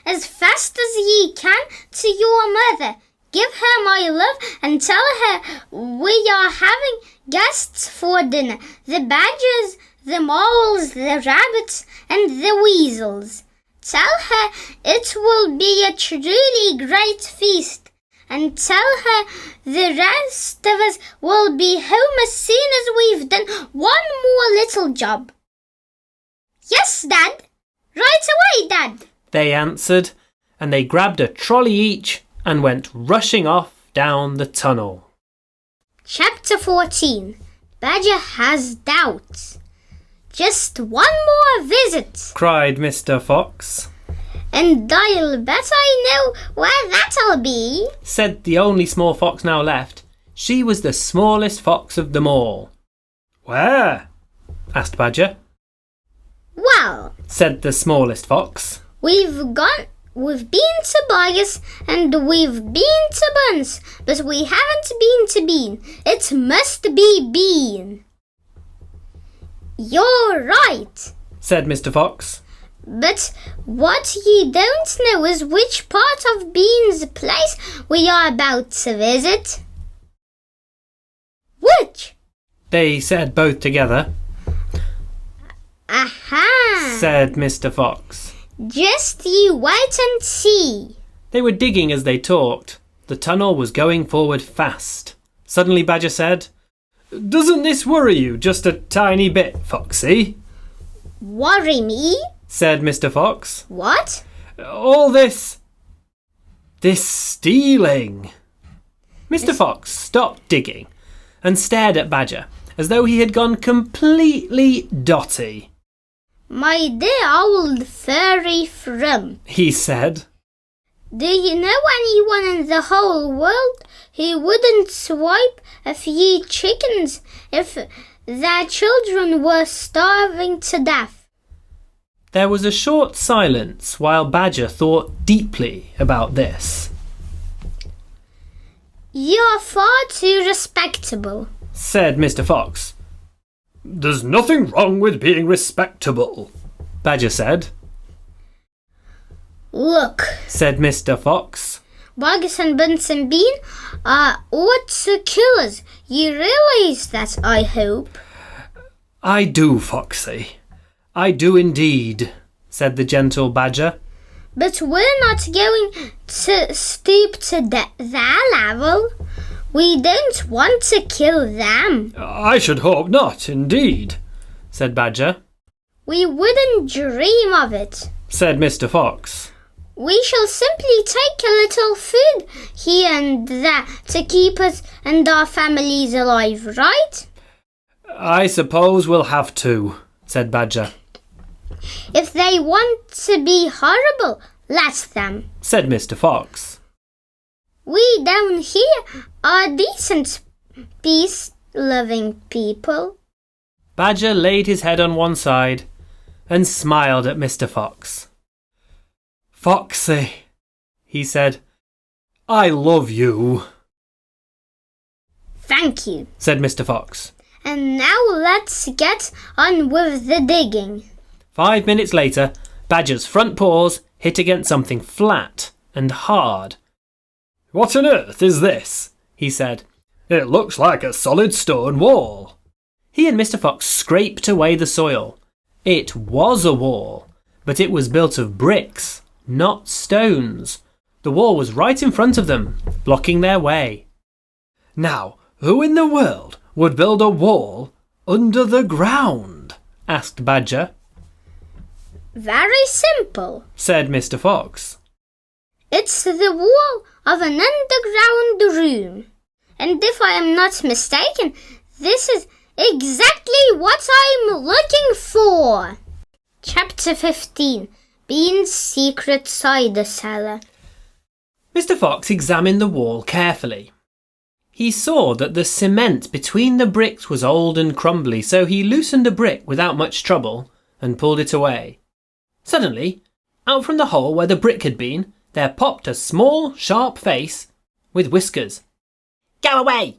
as fast as ye can to your mother. Give her my love and tell her we are having guests for dinner. The badgers, the moles, the rabbits and the weasels. Tell her it will be a truly great feast. And tell her the rest of us will be home as soon as we've done one more little job. Yes, Dad. Right away, Dad. They answered, and they grabbed a trolley each and went rushing off down the tunnel. Chapter 14. Badger has doubts. Just one more visit, Cried Mr. Fox. and I'll bet I know where that'll be. Said the only small fox now left. She was the smallest fox of them all. Where? Asked Badger. Well, Said the smallest fox. we've been to Bias and we've been to Buns, but we haven't been to Bean. It must be Bean. You're right. Said Mr. Fox. But what you don't know is which part of Bean's place we are about to visit. Which? They said both together. Aha! Said Mr. Fox. Just you wait and see. They were digging as they talked. The tunnel was going forward fast. Suddenly Badger said, Doesn't this worry you just a tiny bit, Foxy? Worry me? Said Mr. Fox. What? All this stealing. Mr. Fox stopped digging and stared at Badger as though he had gone completely dotty. My dear old furry friend, He said, do you know anyone in the whole world who wouldn't swipe a few chickens if their children were starving to death? There was a short silence while Badger thought deeply about this. You're far too respectable. Said Mr. Fox. There's nothing wrong with being respectable. Badger said. Look, Said Mr. Fox. Bugs and Buns and Bean are ought to kill us. You realize that, I hope. I do, Foxy. I do indeed, said the gentle Badger. But we're not going to stoop to their level. We don't want to kill them. I should hope not, indeed, Said Badger. We wouldn't dream of it. Said Mr. Fox. We shall simply take a little food here and there to keep us and our families alive, right? I suppose we'll have to, said Badger. If they want to be horrible, let them. Said Mr. Fox. We down here are decent, peace-loving people. Badger laid his head on one side and smiled at Mr. Fox. Foxy, he said, I love you. Thank you. Said Mr. Fox. And now let's get on with the digging. 5 minutes later, Badger's front paws hit against something flat and hard. What on earth is this? He said. It looks like a solid stone wall. He and Mr. Fox scraped away the soil. It was a wall, but it was built of bricks, not stones. The wall was right in front of them, blocking their way. Now, who in the world would build a wall under the ground? Asked Badger. Very simple, Said Mr. Fox. it's the wall of an underground room. And if I am not mistaken, this is exactly what I'm looking for. Chapter 15, Bean's Secret Cider Cellar. Mr. Fox examined the wall carefully. He saw that the cement between the bricks was old and crumbly, so he loosened a brick without much trouble and pulled it away. Suddenly, out from the hole where the brick had been, there popped a small, sharp face with whiskers. Go away!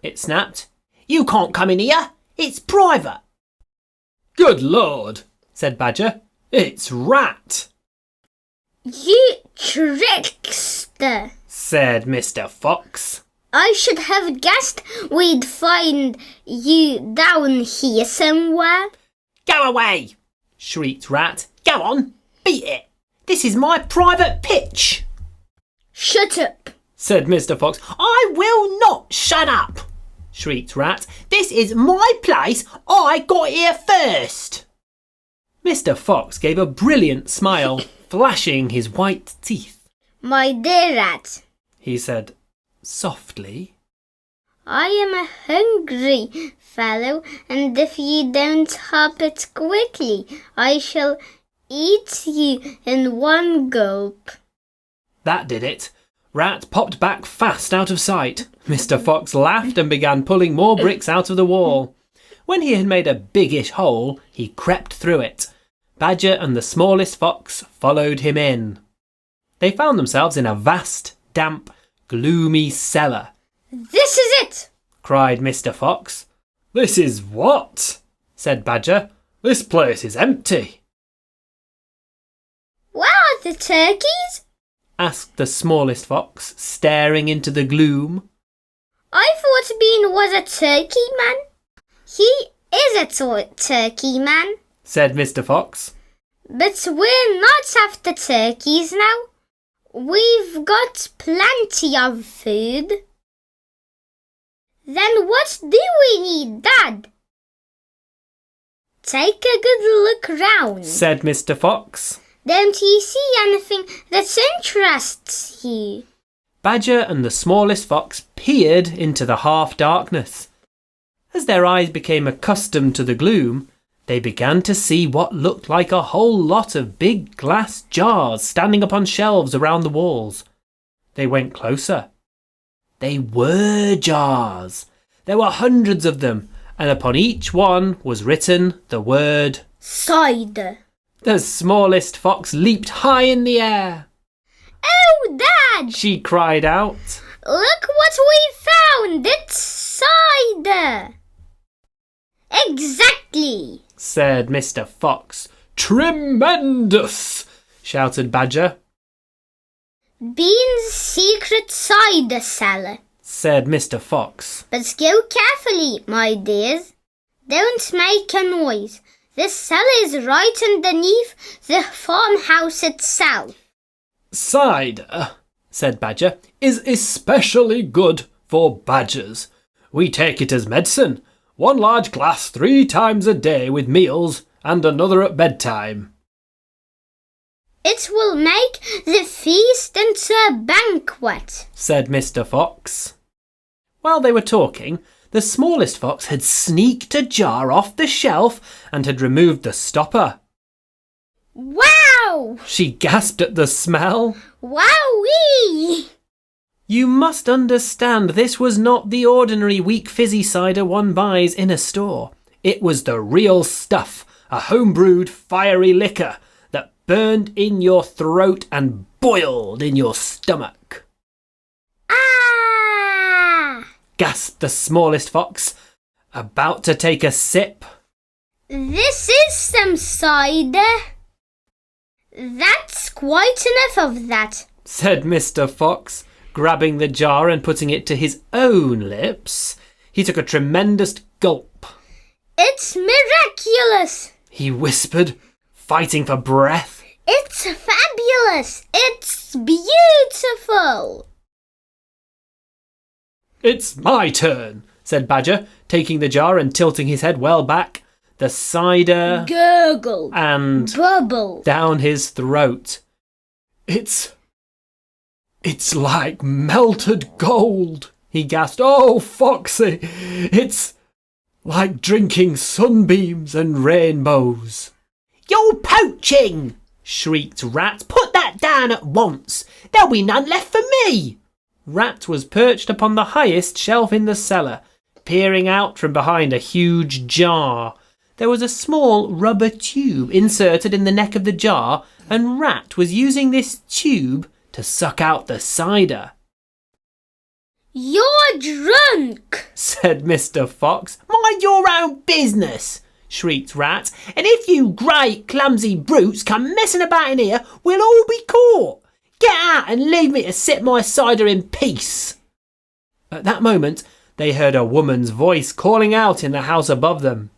It snapped. You can't come in here. It's private. Good Lord, Said Badger. it's Rat. You trickster! Said Mr. Fox. I should have guessed we'd find you down here somewhere. Go away! Shrieked Rat. Go on, beat it. This is my private pitch. Shut up! Said Mr. Fox. I will not shut up. Shrieked Rat. This is my place. I got here first. Mr. Fox gave a brilliant smile, flashing his white teeth. My dear Rat, He said softly. I am a hungry fellow, and if you don't hop it quickly, I shall eat you in one gulp. That did it. Rat popped back fast out of sight. Mr. Fox laughed and began pulling more bricks out of the wall. When he had made a biggish hole, he crept through it. Badger and the smallest fox followed him in. They found themselves in a vast, damp, gloomy cellar. This is it! Cried Mr. Fox. This is what? Said Badger. This place is empty. Where are the turkeys? Asked the smallest fox, staring into the gloom. I thought Bean was a turkey man. He is a turkey man. Said Mr. Fox. But we're not after turkeys now. We've got plenty of food. Then what do we need, Dad? Take a good look round. Said Mr. Fox. Don't you see anything that interests you? Badger and the smallest fox peered into the half-darkness. As their eyes became accustomed to the gloom, they began to see what looked like a whole lot of big glass jars standing upon shelves around the walls. They went closer. They were jars. There were hundreds of them, and upon each one was written the word Cider. The smallest fox leaped high in the air. Oh, Dad! She cried out. Look what we found! It's cider! Exactly! Said Mr. Fox. Tremendous! Shouted Badger. Bean's secret cider cellar. Said Mr. Fox. But go carefully, my dears. Don't make a noise. This cellar is right underneath the farmhouse itself. Cider, said Badger, is especially good for badgers. We take it as medicine. 1 large glass 3 times a day with meals and another at bedtime. It will make the feast into a banquet, said Mr. Fox. While they were talking, the smallest fox had sneaked a jar off the shelf and had removed the stopper. Wow! She gasped at the smell. Wowee! You must understand this was not the ordinary weak fizzy cider one buys in a store. It was the real stuff, a home-brewed fiery liquor that burned in your throat and boiled in your stomach. Ah! Gasped the smallest fox, about to take a sip. This is some cider. That's quite enough of that, said Mr. Fox, grabbing the jar and putting it to his own lips. He took a tremendous gulp. It's miraculous! He whispered, fighting for breath. It's fabulous! It's beautiful! It's my turn, said Badger, taking the jar and tilting his head well back. The cider gurgle and bubble down his throat. It's like melted gold, he gasped. Oh, Foxy, it's like drinking sunbeams and rainbows. You're poaching, shrieked Rat. Put that down at once. There'll be none left for me. Rat was perched upon the highest shelf in the cellar, peering out from behind a huge jar. There was a small rubber tube inserted in the neck of the jar, and Rat was using this tube to suck out the cider. You're drunk, said Mr. Fox. Mind your own business, shrieked Rat. And if you great clumsy brutes come messing about in here, we'll all be caught. Get out and leave me to sip my cider in peace. At that moment, they heard a woman's voice calling out in the house above them.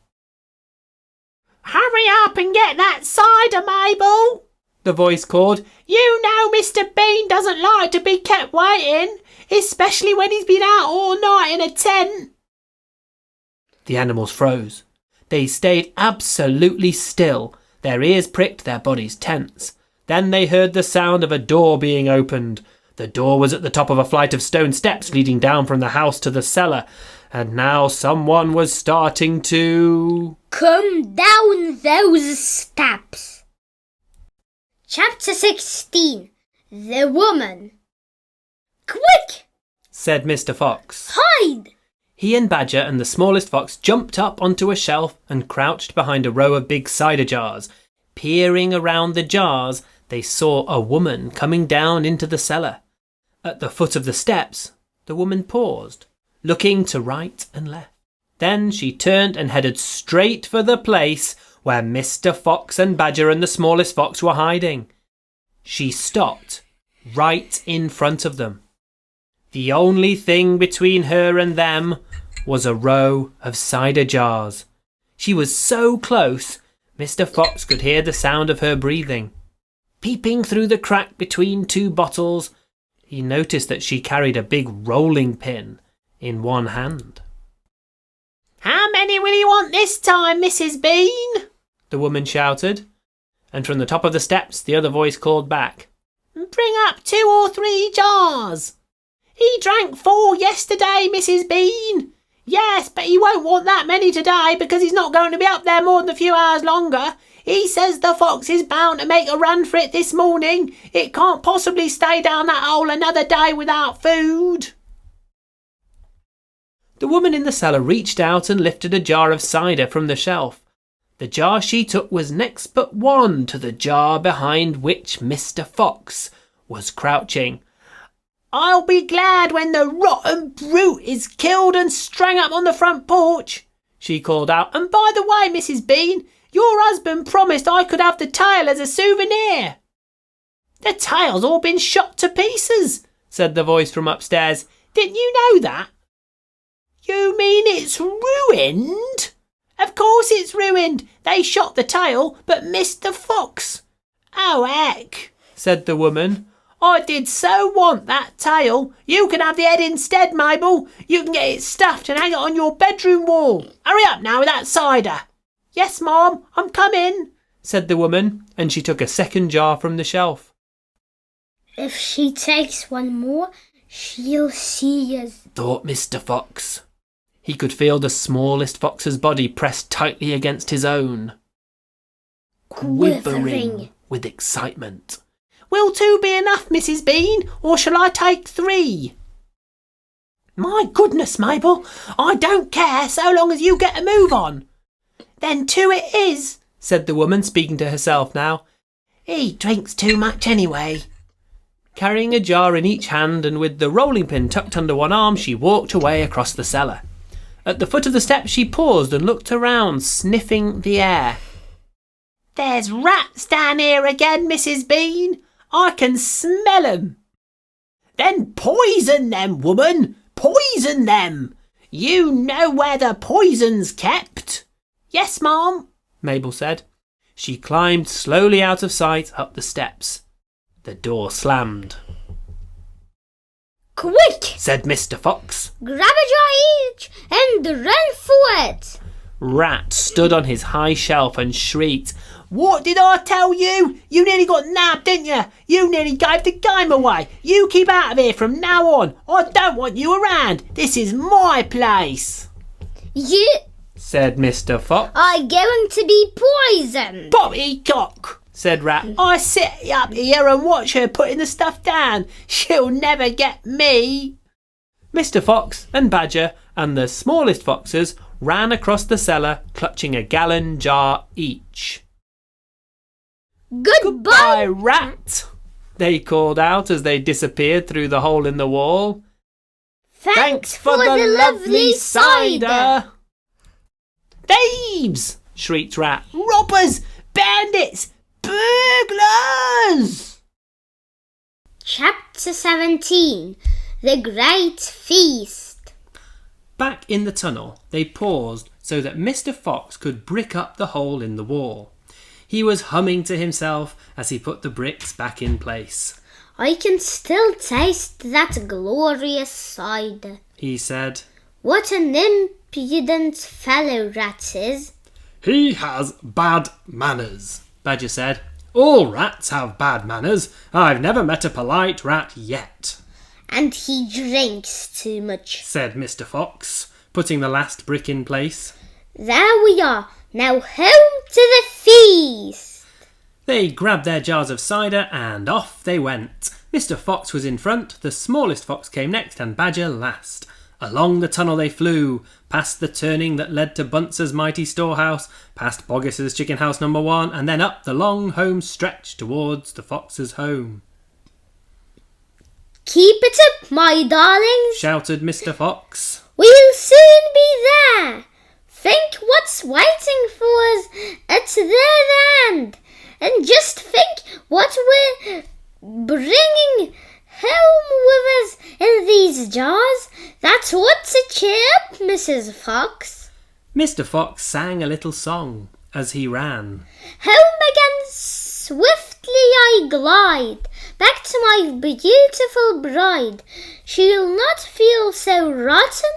Hurry up and get that cider, Mabel, the voice called. You know Mr. Bean doesn't like to be kept waiting, especially when he's been out all night in a tent. The animals froze. They stayed absolutely still, their ears pricked, their bodies tense. Then they heard the sound of a door being opened. The door was at the top of a flight of stone steps leading down from the house to the cellar, and now someone was starting to come down those steps. Chapter 16. The Woman. Quick, said Mr. Fox. Hide! He and Badger and the smallest fox jumped up onto a shelf and crouched behind a row of big cider jars. Peering around the jars, they saw a woman coming down into the cellar. At the foot of the steps, the woman paused, looking to right and left. Then she turned and headed straight for the place where Mr. Fox and Badger and the smallest fox were hiding. She stopped right in front of them. The only thing between her and them was a row of cider jars. She was so close, Mr. Fox could hear the sound of her breathing. Peeping through the crack between two bottles, he noticed that she carried a big rolling pin in one hand. How many will you want this time, Mrs. Bean? The woman shouted, and from the top of the steps the other voice called back. Bring up 2 or 3 jars. He drank 4 yesterday, Mrs. Bean. Yes, but he won't want that many today because he's not going to be up there more than a few hours longer. He says the fox is bound to make a run for it this morning. It can't possibly stay down that hole another day without food. The woman in the cellar reached out and lifted a jar of cider from the shelf. The jar she took was next but one to the jar behind which Mr. Fox was crouching. I'll be glad when the rotten brute is killed and strung up on the front porch, she called out. And by the way, Mrs. Bean, your husband promised I could have the tail as a souvenir. The tail's all been shot to pieces, said the voice from upstairs. Didn't you know that? You mean it's ruined? Of course it's ruined. They shot the tail, but missed the fox. Oh, heck, said the woman. I did so want that tail. You can have the head instead, Mabel. You can get it stuffed and hang it on your bedroom wall. Hurry up now with that cider. Yes, Mom, I'm coming, said the woman, and she took a second jar from the shelf. If she takes one more, she'll see us, thought Mr. Fox. He could feel the smallest fox's body pressed tightly against his own, quivering with excitement. Will 2 be enough, Mrs. Bean, or shall I take 3? My goodness, Mabel, I don't care so long as you get a move on. Then 2 it is, said the woman, speaking to herself now. He drinks too much anyway. Carrying a jar in each hand and with the rolling pin tucked under one arm, she walked away across the cellar. At the foot of the steps she paused and looked around, sniffing the air. There's rats down here again, Mrs. Bean. I can smell 'em. Then poison them, woman. Poison them. You know where the poison's kept. Yes, ma'am, Mabel said. She climbed slowly out of sight up the steps. The door slammed. Quick! Said Mr. Fox. Grab a jar each and run for it! Rat stood on his high shelf and shrieked, What did I tell you? You nearly got nabbed, didn't you? You nearly gave the game away. You keep out of here from now on. I don't want you around. This is my place. You said Mr. Fox. are going to be poisoned! Poppycock, said Rat. I sit up here and watch her putting the stuff down. She'll never get me. Mr. Fox and Badger and the smallest foxes ran across the cellar, clutching a gallon jar each. Goodbye, Rat, they called out as they disappeared through the hole in the wall. Thanks for the lovely cider! Thieves! Shrieked Rat. Robbers! Bandits! Burglars! Chapter 17. The Great Feast. Back in the tunnel, they paused so that Mr. Fox could brick up the hole in the wall. He was humming to himself as he put the bricks back in place. I can still taste that glorious cider, he said. What an impudent fellow Rat is. He has bad manners, Badger said. All rats have bad manners. I've never met a polite rat yet. And he drinks too much, said Mr. Fox, putting the last brick in place. There we are. Now home to the feast. They grabbed their jars of cider and off they went. Mr. Fox was in front, the smallest fox came next and Badger last. Along the tunnel they flew, past the turning that led to Bunce's mighty storehouse, past Boggis's chicken house number 1, and then up the long home stretch towards the fox's home. Keep it up, my darlings, shouted Mr. Fox. We'll soon be there. Think what's waiting for us at their end. And just think what we're bringing home with us in these jars. That's what to cheer up, Mrs. Fox. Mr. Fox sang a little song as he ran. Home again swiftly I glide, back to my beautiful bride. She'll not feel so rotten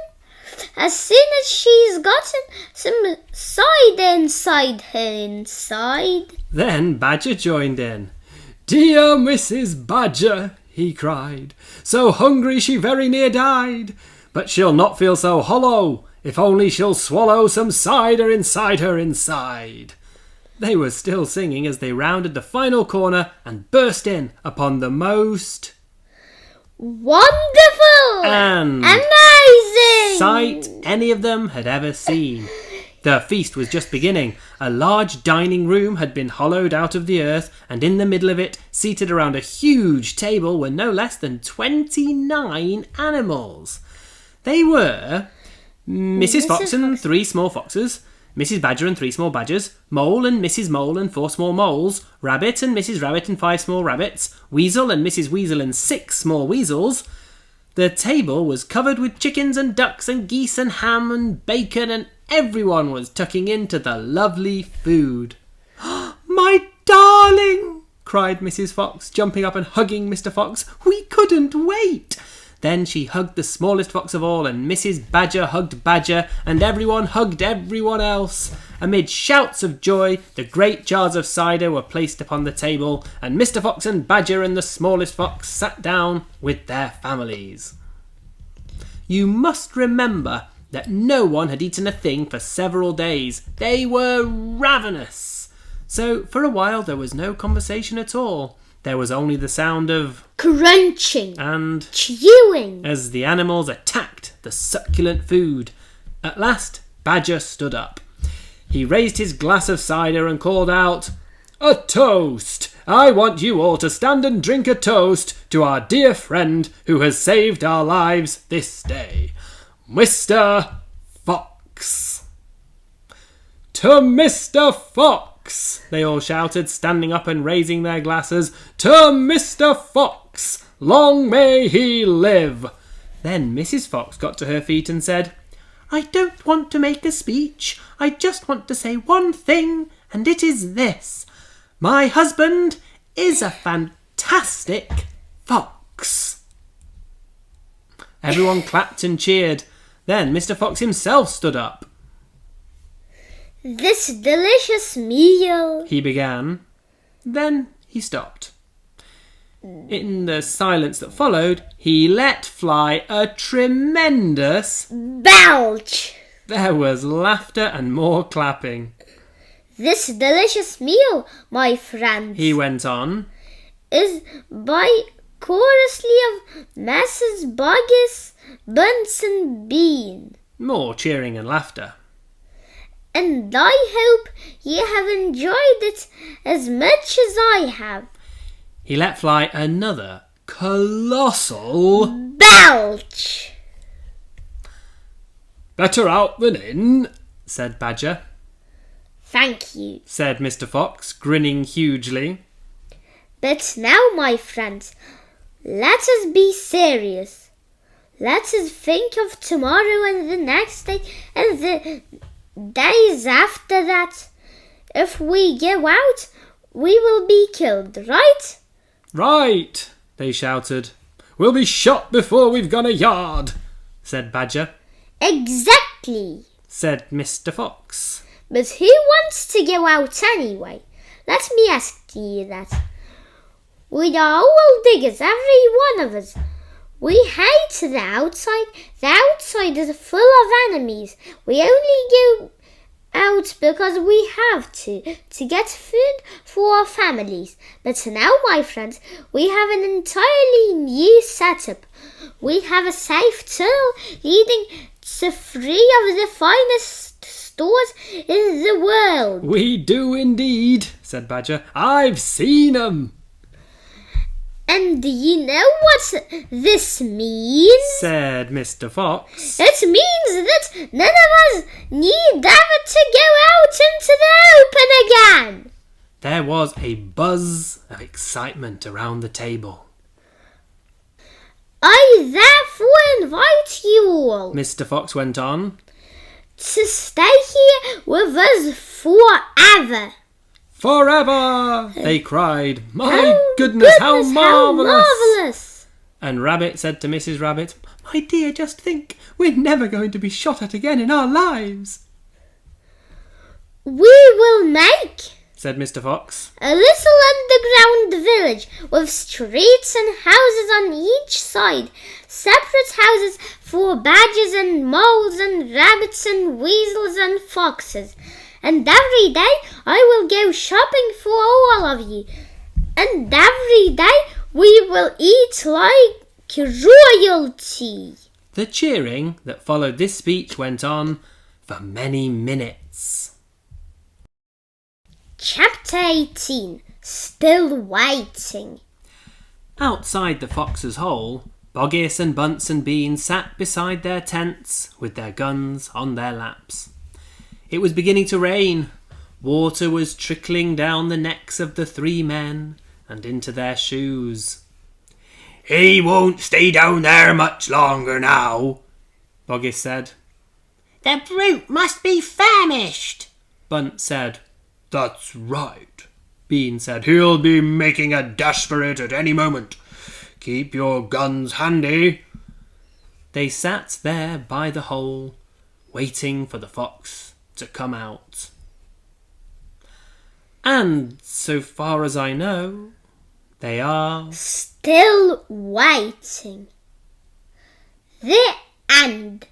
as soon as she's gotten some cider inside her inside. Then Badger joined in. Dear Mrs. Badger, he cried, so hungry she very near died. But she'll not feel so hollow, if only she'll swallow some cider inside her inside. They were still singing as they rounded the final corner and burst in upon the most wonderful and amazing sight any of them had ever seen. The feast was just beginning. A large dining room had been hollowed out of the earth, and in the middle of it, seated around a huge table, were no less than 29 animals. They were Mrs. Fox and 3 small foxes, Mrs. Badger and 3 small badgers, Mole and Mrs. Mole and 4 small moles, Rabbit and Mrs. Rabbit and 5 small rabbits, Weasel and Mrs. Weasel and 6 small weasels. The table was covered with chickens and ducks and geese and ham and bacon, and everyone was tucking into the lovely food. My darling, cried Mrs. Fox, jumping up and hugging Mr. Fox. We couldn't wait. Then she hugged the smallest fox of all, and Mrs. Badger hugged Badger, and everyone hugged everyone else. Amid shouts of joy, the great jars of cider were placed upon the table, and Mr. Fox and Badger and the smallest fox sat down with their families. You must remember that no one had eaten a thing for several days. They were ravenous. So for a while there was no conversation at all. There was only the sound of crunching and chewing as the animals attacked the succulent food. At last, Badger stood up. He raised his glass of cider and called out, A toast! I want you all to stand and drink a toast to our dear friend who has saved our lives this day, Mr. Fox. To Mr. Fox! Fox! They all shouted, standing up and raising their glasses. To Mr. Fox! Long may he live! Then Mrs. Fox got to her feet and said, I don't want to make a speech. I just want to say one thing, and it is this. My husband is a fantastic fox. Everyone clapped and cheered. Then Mr. Fox himself stood up. This delicious meal, He began. Then he stopped. In the silence that followed, he let fly a tremendous belch. There was laughter and more clapping. This delicious meal, my friends, He went on. is by chorously of Messrs. Boggis, Bunsen Bean. More cheering and laughter. And I hope ye have enjoyed it as much as I have. He let fly another colossal Belch! Better out than in, said Badger. Thank you. Said Mr. Fox, grinning hugely. But now, my friends, let us be serious. Let us think of tomorrow and the next day and the days after that. If we go out, we will be killed, right? Right, they shouted. We'll be shot before we've gone a yard, said Badger. Exactly, said Mr. Fox. But who wants to go out anyway? Let me ask you that. We are all diggers, every one of us. We hate the outside. The outside is full of enemies. We only go out because we have to get food for our families. But now, my friends, we have an entirely new setup. We have a safe tunnel leading to 3 of the finest stores in the world. We do indeed, said Badger. I've seen 'em. And do you know what this means? Said Mr. Fox. It means that none of us need ever to go out into the open again. There was a buzz of excitement around the table. I therefore invite you all, Mr. Fox went on, to stay here with us forever. Forever, they cried. My Oh, goodness, how marvellous. And Rabbit said to Mrs. Rabbit, My dear, just think, we're never going to be shot at again in our lives. We will make, said Mr. Fox. a little underground village with streets and houses on each side, separate houses for badgers and moles and rabbits and weasels and foxes. And every day I will go shopping for all of you. And every day we will eat like royalty. The cheering that followed this speech went on for many minutes. Chapter 18. Still waiting. Outside the Fox's hole, Boggis and Bunsen Bean sat beside their tents with their guns on their laps. It was beginning to rain. Water was trickling down the necks of the 3 men and into their shoes. He won't stay down there much longer now, Boggis said. The brute must be famished, Bunt said. That's right, Bean said. He'll be making a dash for it at any moment. Keep your guns handy. They sat there by the hole, waiting for the fox to come out. And, so far as I know, they are Still waiting. The end.